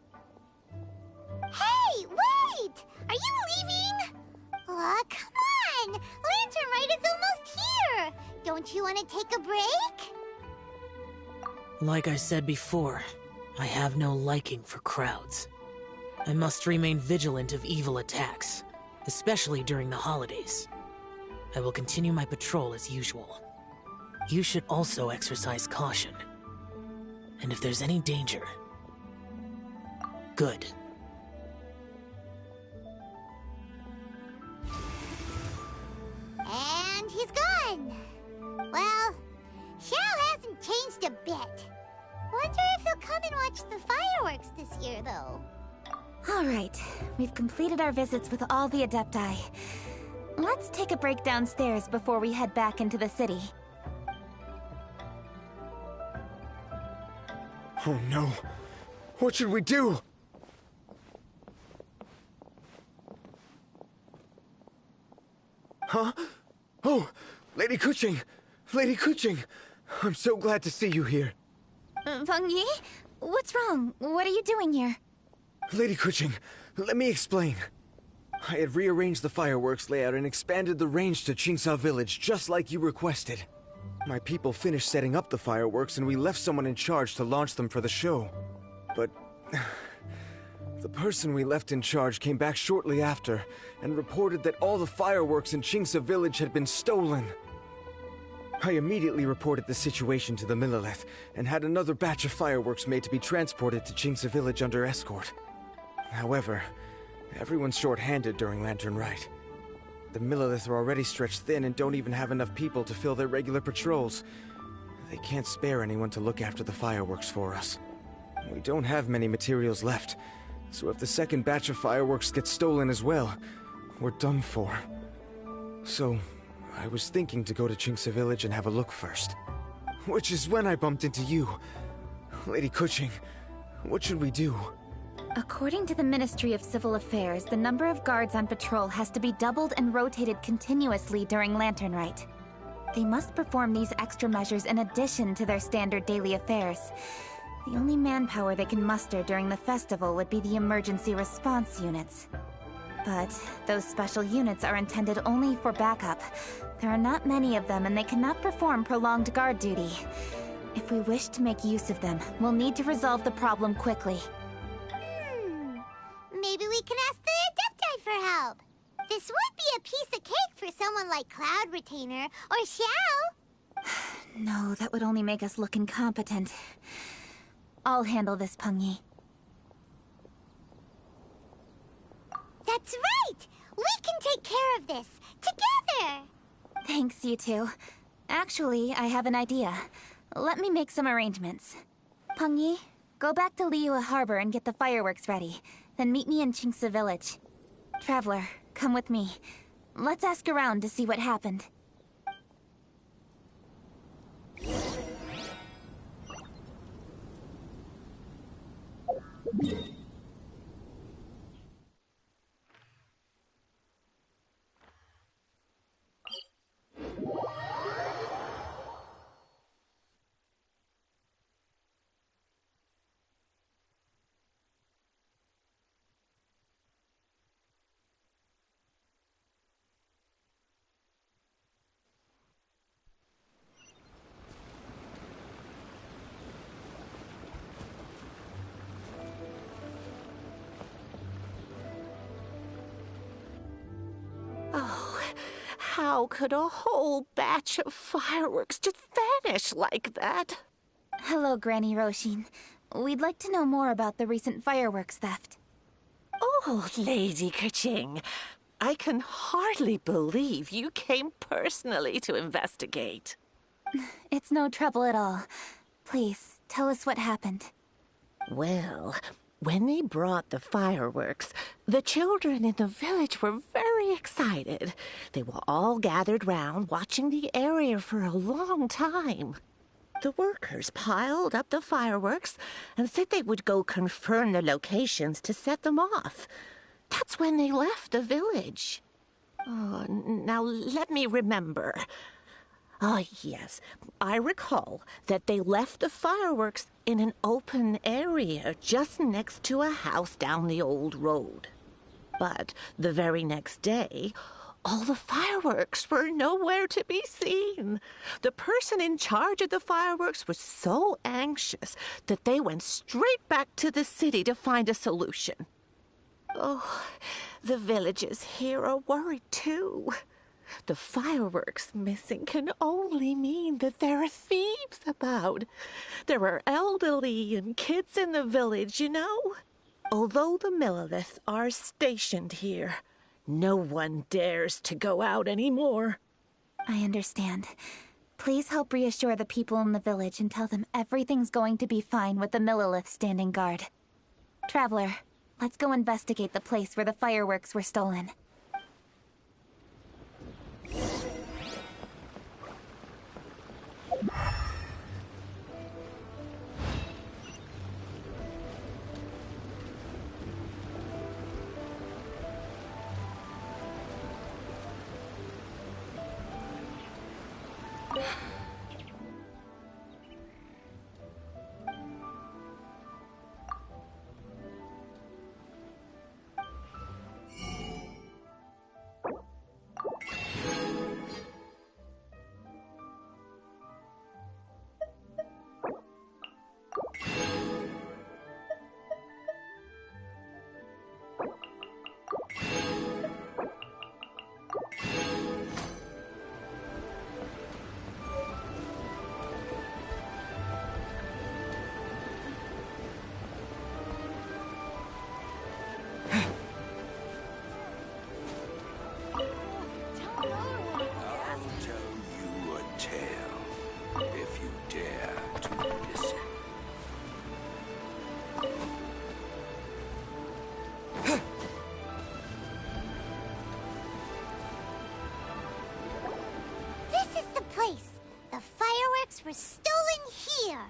Hey, wait! Are you leaving? Aw, come on! Lantern Rite is almost here! Don't you want to take a break? Like I said before, I have no liking for crowds. I must remain vigilant of evil attacks, especially during the holidays. I will continue my patrol as usual. You should also exercise caution. And if there's any danger... Good. And he's gone! Well, Xiao hasn't changed a bit. Wonder if he'll come and watch the fireworks this year, though. Alright, we've completed our visits with all the Adepti. Let's take a break downstairs before we head back into the city. Oh no. What should we do? Huh? Oh, Lady Kuching! Lady Kuching! I'm so glad to see you here. Feng Yi? What's wrong? What are you doing here? Lady Kuching, let me explain. I had rearranged the fireworks layout and expanded the range to Qingsa Village just like you requested. My people finished setting up the fireworks and we left someone in charge to launch them for the show. But... the person we left in charge came back shortly after and reported that all the fireworks in Qingsa Village had been stolen. I immediately reported the situation to the Millelith and had another batch of fireworks made to be transported to Qingsa Village under escort. However, everyone's short-handed during Lantern Rite. The Millelith are already stretched thin and don't even have enough people to fill their regular patrols. They can't spare anyone to look after the fireworks for us. We don't have many materials left, so if the second batch of fireworks gets stolen as well, we're done for. So, I was thinking to go to Qingsa Village and have a look first. Which is when I bumped into you. Lady Kuching, what should we do? According to the Ministry of Civil Affairs, the number of guards on patrol has to be doubled and rotated continuously during Lantern Rite. They must perform these extra measures in addition to their standard daily affairs. The only manpower they can muster during the festival would be the emergency response units. But those special units are intended only for backup. There are not many of them, and they cannot perform prolonged guard duty. If we wish to make use of them, we'll need to resolve the problem quickly. Maybe we can ask the Adepti for help. This would be a piece of cake for someone like Cloud Retainer or Xiao. No, that would only make us look incompetent. I'll handle this, Pengyi. That's right! We can take care of this, together! Thanks, you two. Actually, I have an idea. Let me make some arrangements. Pengyi, go back to Liyue Harbor and get the fireworks ready. Then meet me in Qingce Village. Traveler, come with me. Let's ask around to see what happened. How could a whole batch of fireworks just vanish like that? Hello, Granny Roshin. We'd like to know more about the recent fireworks theft. Oh, Lady Keqing, I can hardly believe you came personally to investigate. It's no trouble at all. Please, tell us what happened. Well, when they brought the fireworks, the children in the village were very excited. They were all gathered round, watching the area for a long time. The workers piled up the fireworks and said they would go confirm the locations to set them off. That's when they left the village. Oh, now let me remember. Ah, yes. I recall that they left the fireworks in an open area just next to a house down the old road. But the very next day, all the fireworks were nowhere to be seen. The person in charge of the fireworks was so anxious that they went straight back to the city to find a solution. Oh, the villagers here are worried too. The fireworks missing can only mean that there are thieves about. There are elderly and kids in the village, you know. Although the Millelith are stationed here, no one dares to go out anymore. I understand. Please help reassure the people in the village and tell them everything's going to be fine with the Millelith standing guard. Traveler, let's go investigate the place where the fireworks were stolen. Were stolen here.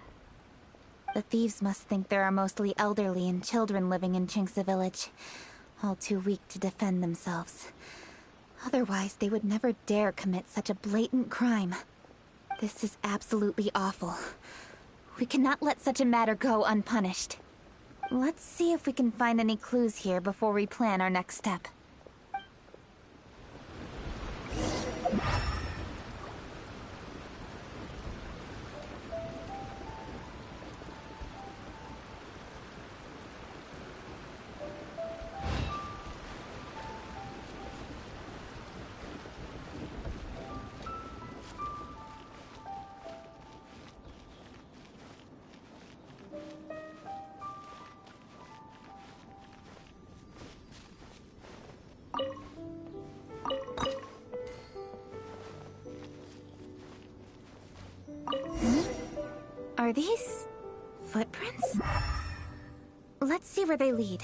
The thieves must think there are mostly elderly and children living in Qingce Village, all too weak to defend themselves. Otherwise, they would never dare commit such a blatant crime. This is absolutely awful. We cannot let such a matter go unpunished. Let's see if we can find any clues here before we plan our next step. Are these footprints? Let's see where they lead.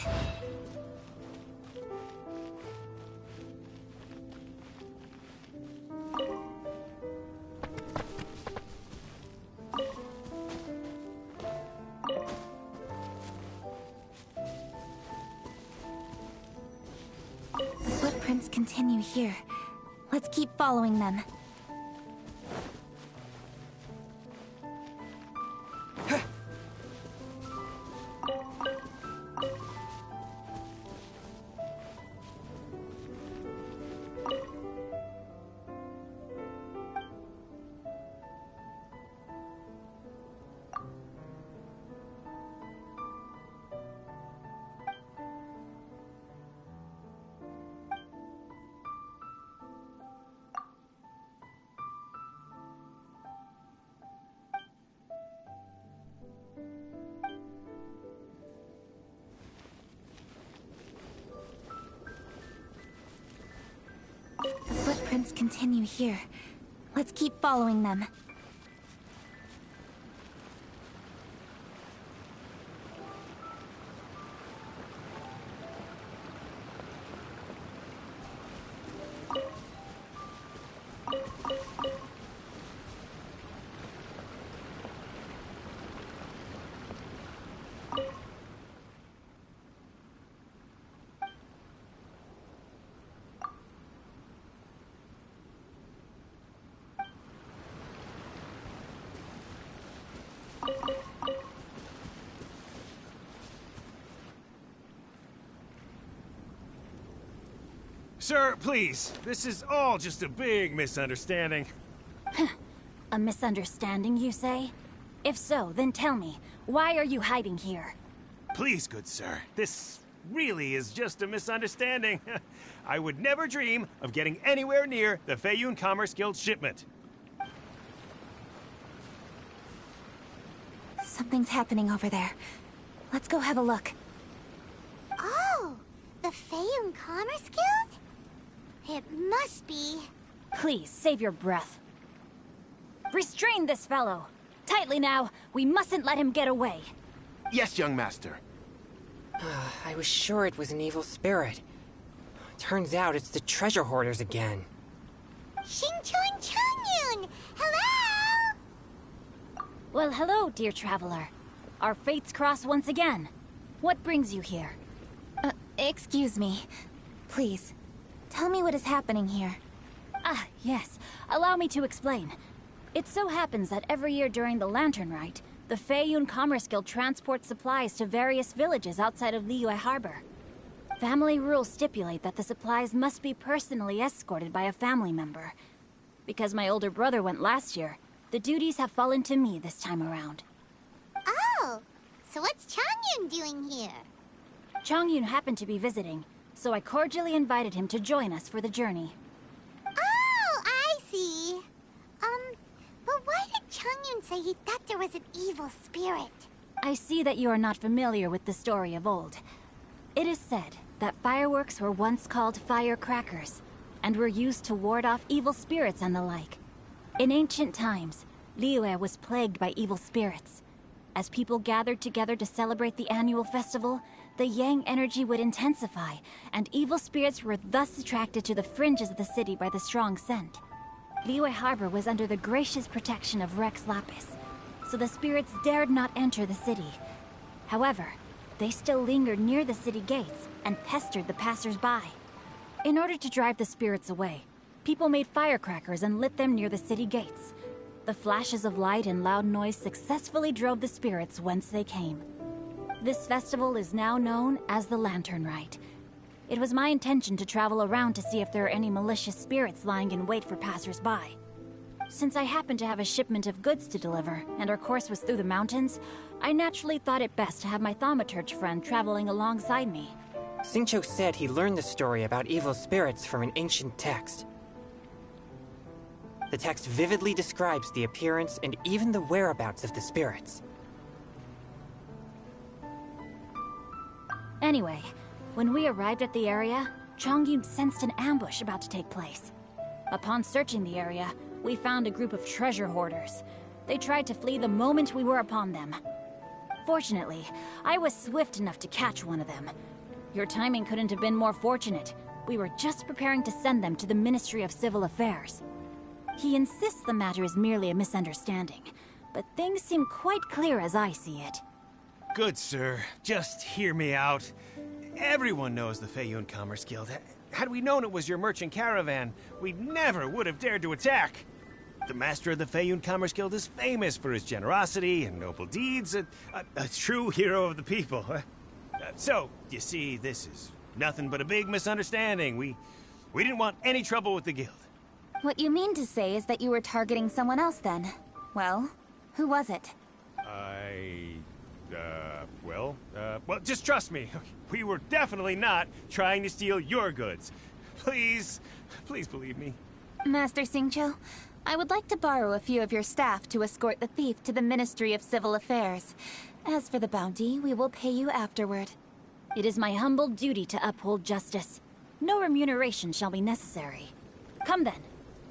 The footprints continue here. Let's keep following them. The footprints continue here. Let's keep following them. Sir, please. This is all just a big misunderstanding. A misunderstanding, you say? If so, then tell me, why are you hiding here? Please, good sir. This really is just a misunderstanding. I would never dream of getting anywhere near the Feiyun Commerce Guild shipment. Something's happening over there. Let's go have a look. Oh, the Feiyun Commerce Guild? It must be. Please, save your breath. Restrain this fellow. Tightly now. We mustn't let him get away. Yes, young master. I was sure it was an evil spirit. Turns out it's the treasure hoarders again. Xingchun Changyun! Hello! Well, hello, dear traveler. Our fates cross once again. What brings you here? Excuse me. Please, tell me what is happening here. Ah, yes. Allow me to explain. It so happens that every year during the Lantern Rite, the Feiyun Commerce Guild transports supplies to various villages outside of Liyue Harbor. Family rules stipulate that the supplies must be personally escorted by a family member. Because my older brother went last year, the duties have fallen to me this time around. Oh, so what's Changyun doing here? Changyun happened to be visiting, so I cordially invited him to join us for the journey. Oh, I see. But why did Changyun say he thought there was an evil spirit? I see that you are not familiar with the story of old. It is said that fireworks were once called firecrackers, and were used to ward off evil spirits and the like. In ancient times, Liyue was plagued by evil spirits. As people gathered together to celebrate the annual festival, the yang energy would intensify, and evil spirits were thus attracted to the fringes of the city by the strong scent. Liyue Harbor was under the gracious protection of Rex Lapis, so the spirits dared not enter the city. However, they still lingered near the city gates and pestered the passers-by. In order to drive the spirits away, people made firecrackers and lit them near the city gates. The flashes of light and loud noise successfully drove the spirits whence they came. This festival is now known as the Lantern Rite. It was my intention to travel around to see if there are any malicious spirits lying in wait for passers-by. Since I happened to have a shipment of goods to deliver, and our course was through the mountains, I naturally thought it best to have my thaumaturge friend traveling alongside me. Xingqiu said he learned the story about evil spirits from an ancient text. The text vividly describes the appearance and even the whereabouts of the spirits. Anyway, when we arrived at the area, Chongyun sensed an ambush about to take place. Upon searching the area, we found a group of treasure hoarders. They tried to flee the moment we were upon them. Fortunately, I was swift enough to catch one of them. Your timing couldn't have been more fortunate. We were just preparing to send them to the Ministry of Civil Affairs. He insists the matter is merely a misunderstanding, but things seem quite clear as I see it. Good, sir. Just hear me out. Everyone knows the Feiyun Commerce Guild. Had we known it was your merchant caravan, we never would have dared to attack. The master of the Feiyun Commerce Guild is famous for his generosity and noble deeds, a true hero of the people. So, you see, this is nothing but a big misunderstanding. We didn't want any trouble with the guild. What you mean to say is that you were targeting someone else then? Well, who was it? Well, just trust me. We were definitely not trying to steal your goods. Please believe me. Master Xingqiu, I would like to borrow a few of your staff to escort the thief to the Ministry of Civil Affairs. As for the bounty, we will pay you afterward. It is my humble duty to uphold justice. No remuneration shall be necessary. Come then.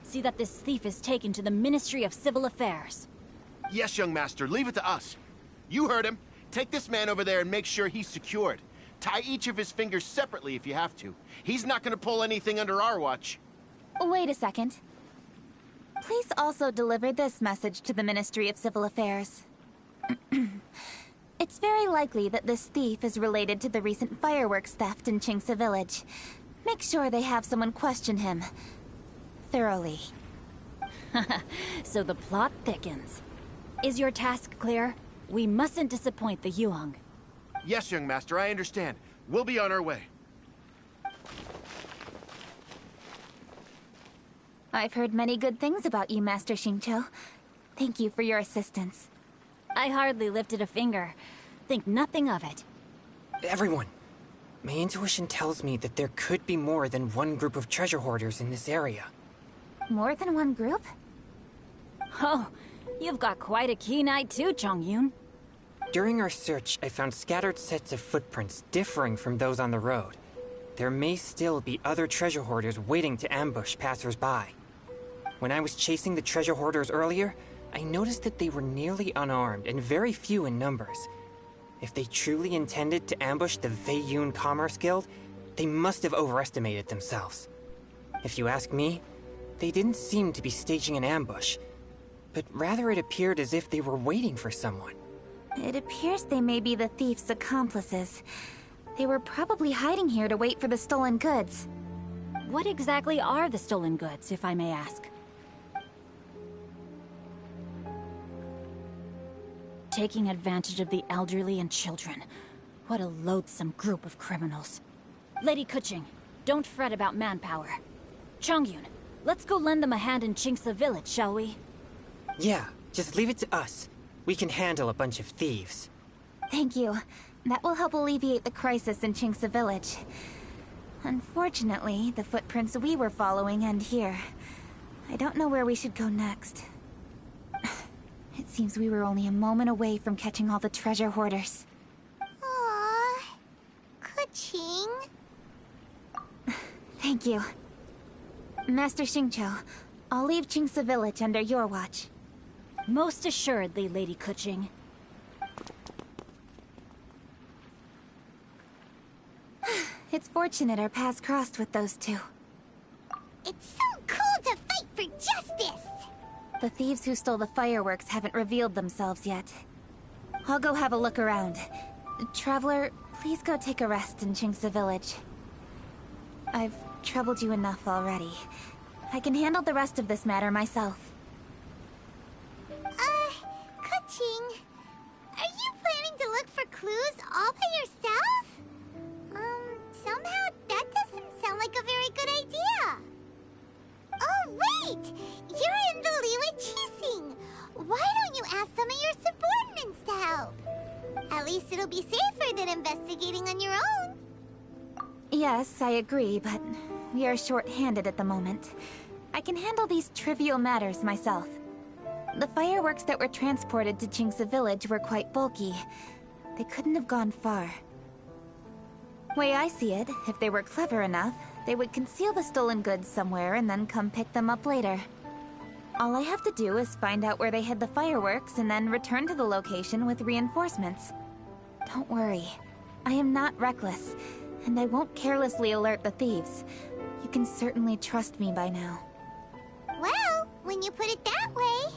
See that this thief is taken to the Ministry of Civil Affairs. Yes, young master, leave it to us. You heard him. Take this man over there and make sure he's secured. Tie each of his fingers separately if you have to. He's not gonna pull anything under our watch. Wait a second. Please also deliver this message to the Ministry of Civil Affairs. It's very likely that this thief is related to the recent fireworks theft in Qingce Village. Make sure they have someone question him thoroughly. So the plot thickens. Is your task clear? We mustn't disappoint the Yuang. Yes, young master, I understand. We'll be on our way. I've heard many good things about you, Master Xingqiu. Thank you for your assistance. I hardly lifted a finger. Think nothing of it. Everyone, my intuition tells me that there could be more than one group of treasure hoarders in this area. More than one group? Oh, you've got quite a keen eye too, Chongyun. During our search, I found scattered sets of footprints differing from those on the road. There may still be other treasure hoarders waiting to ambush passers-by. When I was chasing the treasure hoarders earlier, I noticed that they were nearly unarmed and very few in numbers. If they truly intended to ambush the Feiyun Commerce Guild, they must have overestimated themselves. If you ask me, they didn't seem to be staging an ambush, but rather it appeared as if they were waiting for someone. It appears they may be the thief's accomplices. They were probably hiding here to wait for the stolen goods. What exactly are the stolen goods, if I may ask? Taking advantage of the elderly and children. What a loathsome group of criminals. Lady Kuching, don't fret about manpower. Chongyun, let's go lend them a hand in Qingce Village, shall we? Yeah, just leave it to us. We can handle a bunch of thieves. Thank you. That will help alleviate the crisis in Qingce Village. Unfortunately, the footprints we were following end here. I don't know where we should go next. It seems we were only a moment away from catching all the treasure hoarders. Aww. Kuching. Thank you. Master Xingqiu, I'll leave Qingce Village under your watch. Most assuredly, Lady Kuching. It's fortunate our paths crossed with those two. It's so cool to fight for justice! The thieves who stole the fireworks haven't revealed themselves yet. I'll go have a look around. Traveler, please go take a rest in Qingce Village. I've troubled you enough already. I can handle the rest of this matter myself. Kuching, are you planning to look for clues all by yourself? Somehow that doesn't sound like a very good idea. Oh, wait! You're in the Liyue Chising. Why don't you ask some of your subordinates to help? At least it'll be safer than investigating on your own. Yes, I agree, but we are short-handed at the moment. I can handle these trivial matters myself. The fireworks that were transported to Qingce village were quite bulky. They couldn't have gone far. Way I see it, if they were clever enough, they would conceal the stolen goods somewhere and then come pick them up later. All I have to do is find out where they hid the fireworks and then return to the location with reinforcements. Don't worry. I am not reckless, and I won't carelessly alert the thieves. You can certainly trust me by now. Well, when you put it that way...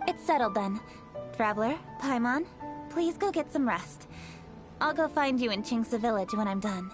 It's settled then. Traveler, Paimon, please go get some rest. I'll go find you in Qingce village when I'm done.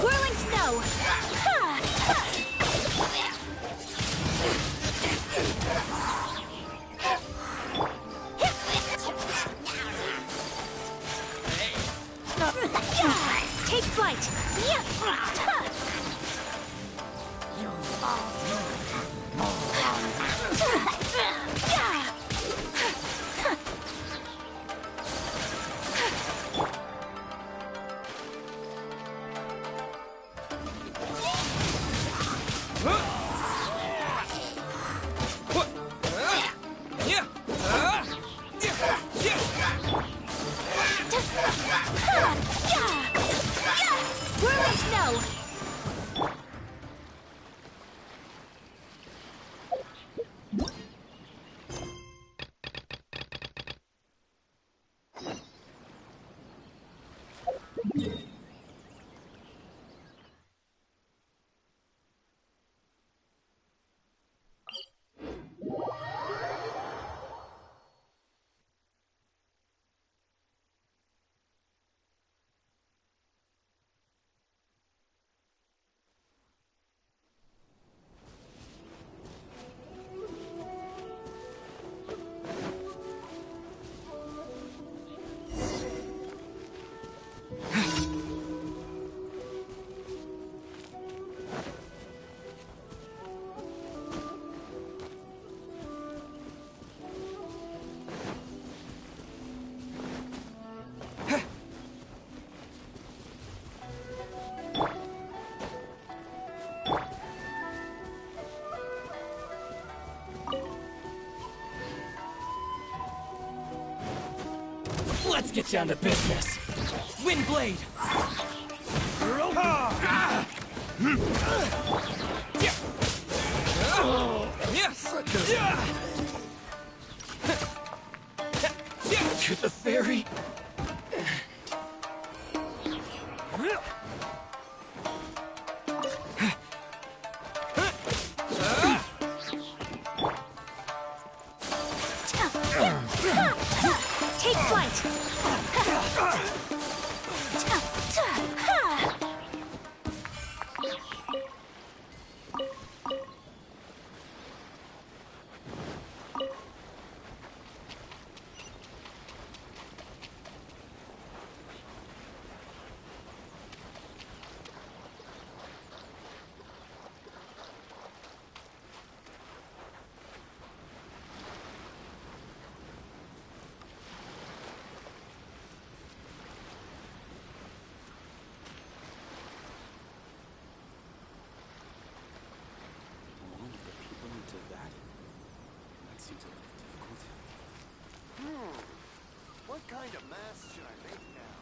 Whirling snow! Take flight! Whirling snow! Let's get down to business. Windblade! To the ferry. Take flight! What kind of mask should I make now?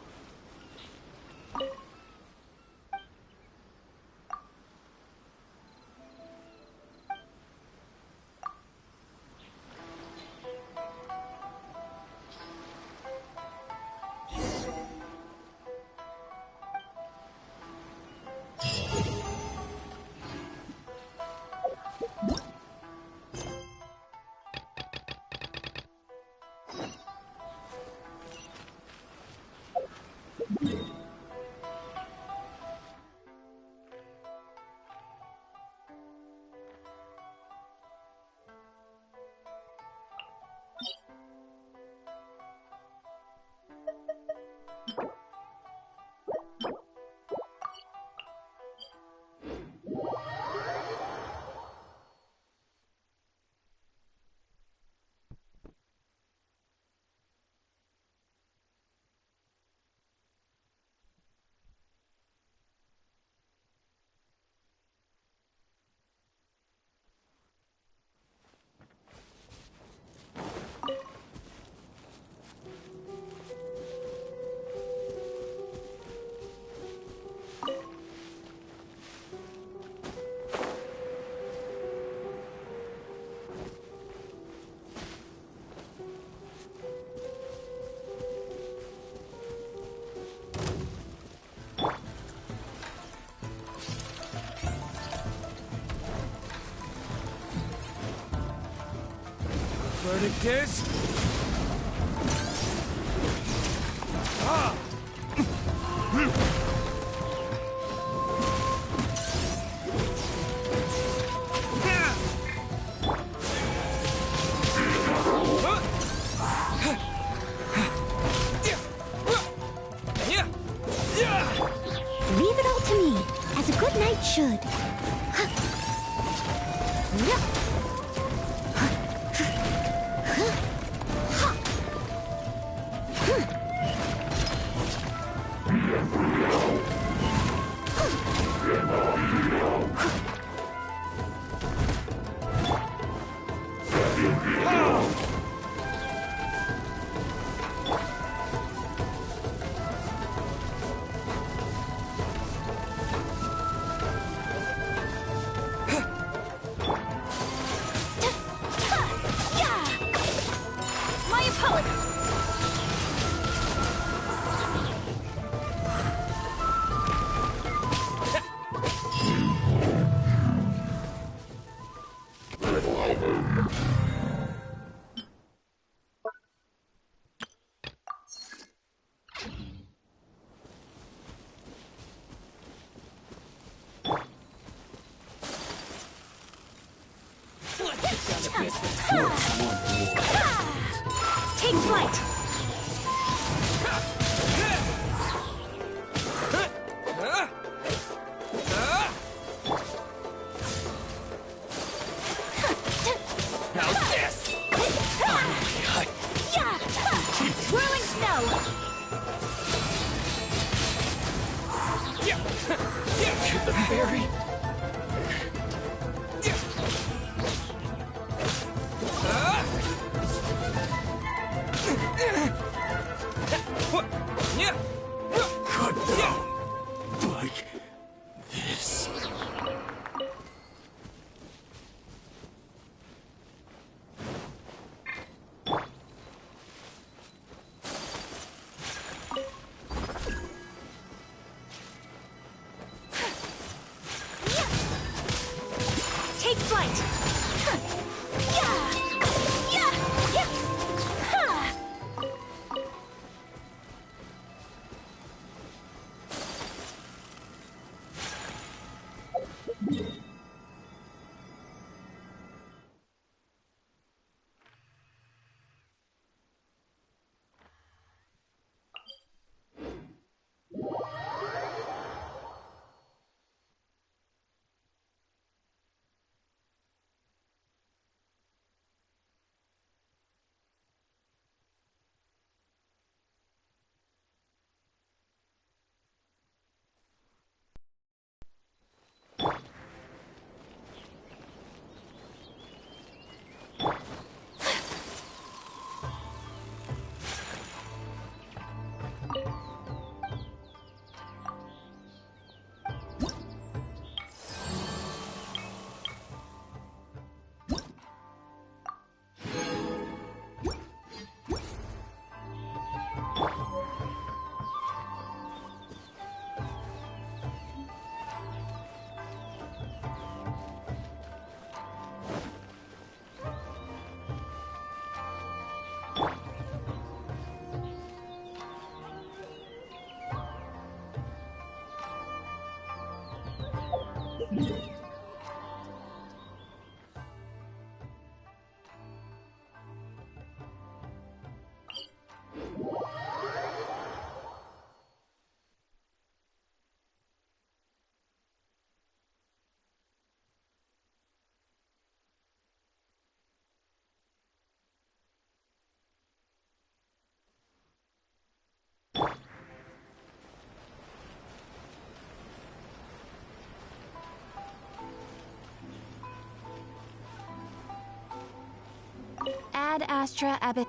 like this? Ah! Leave it all to me, as a good knight should. Take flight! How's this? Whirling snow! To the fairy. Could go like this. Take flight! Ad Astra Abbot.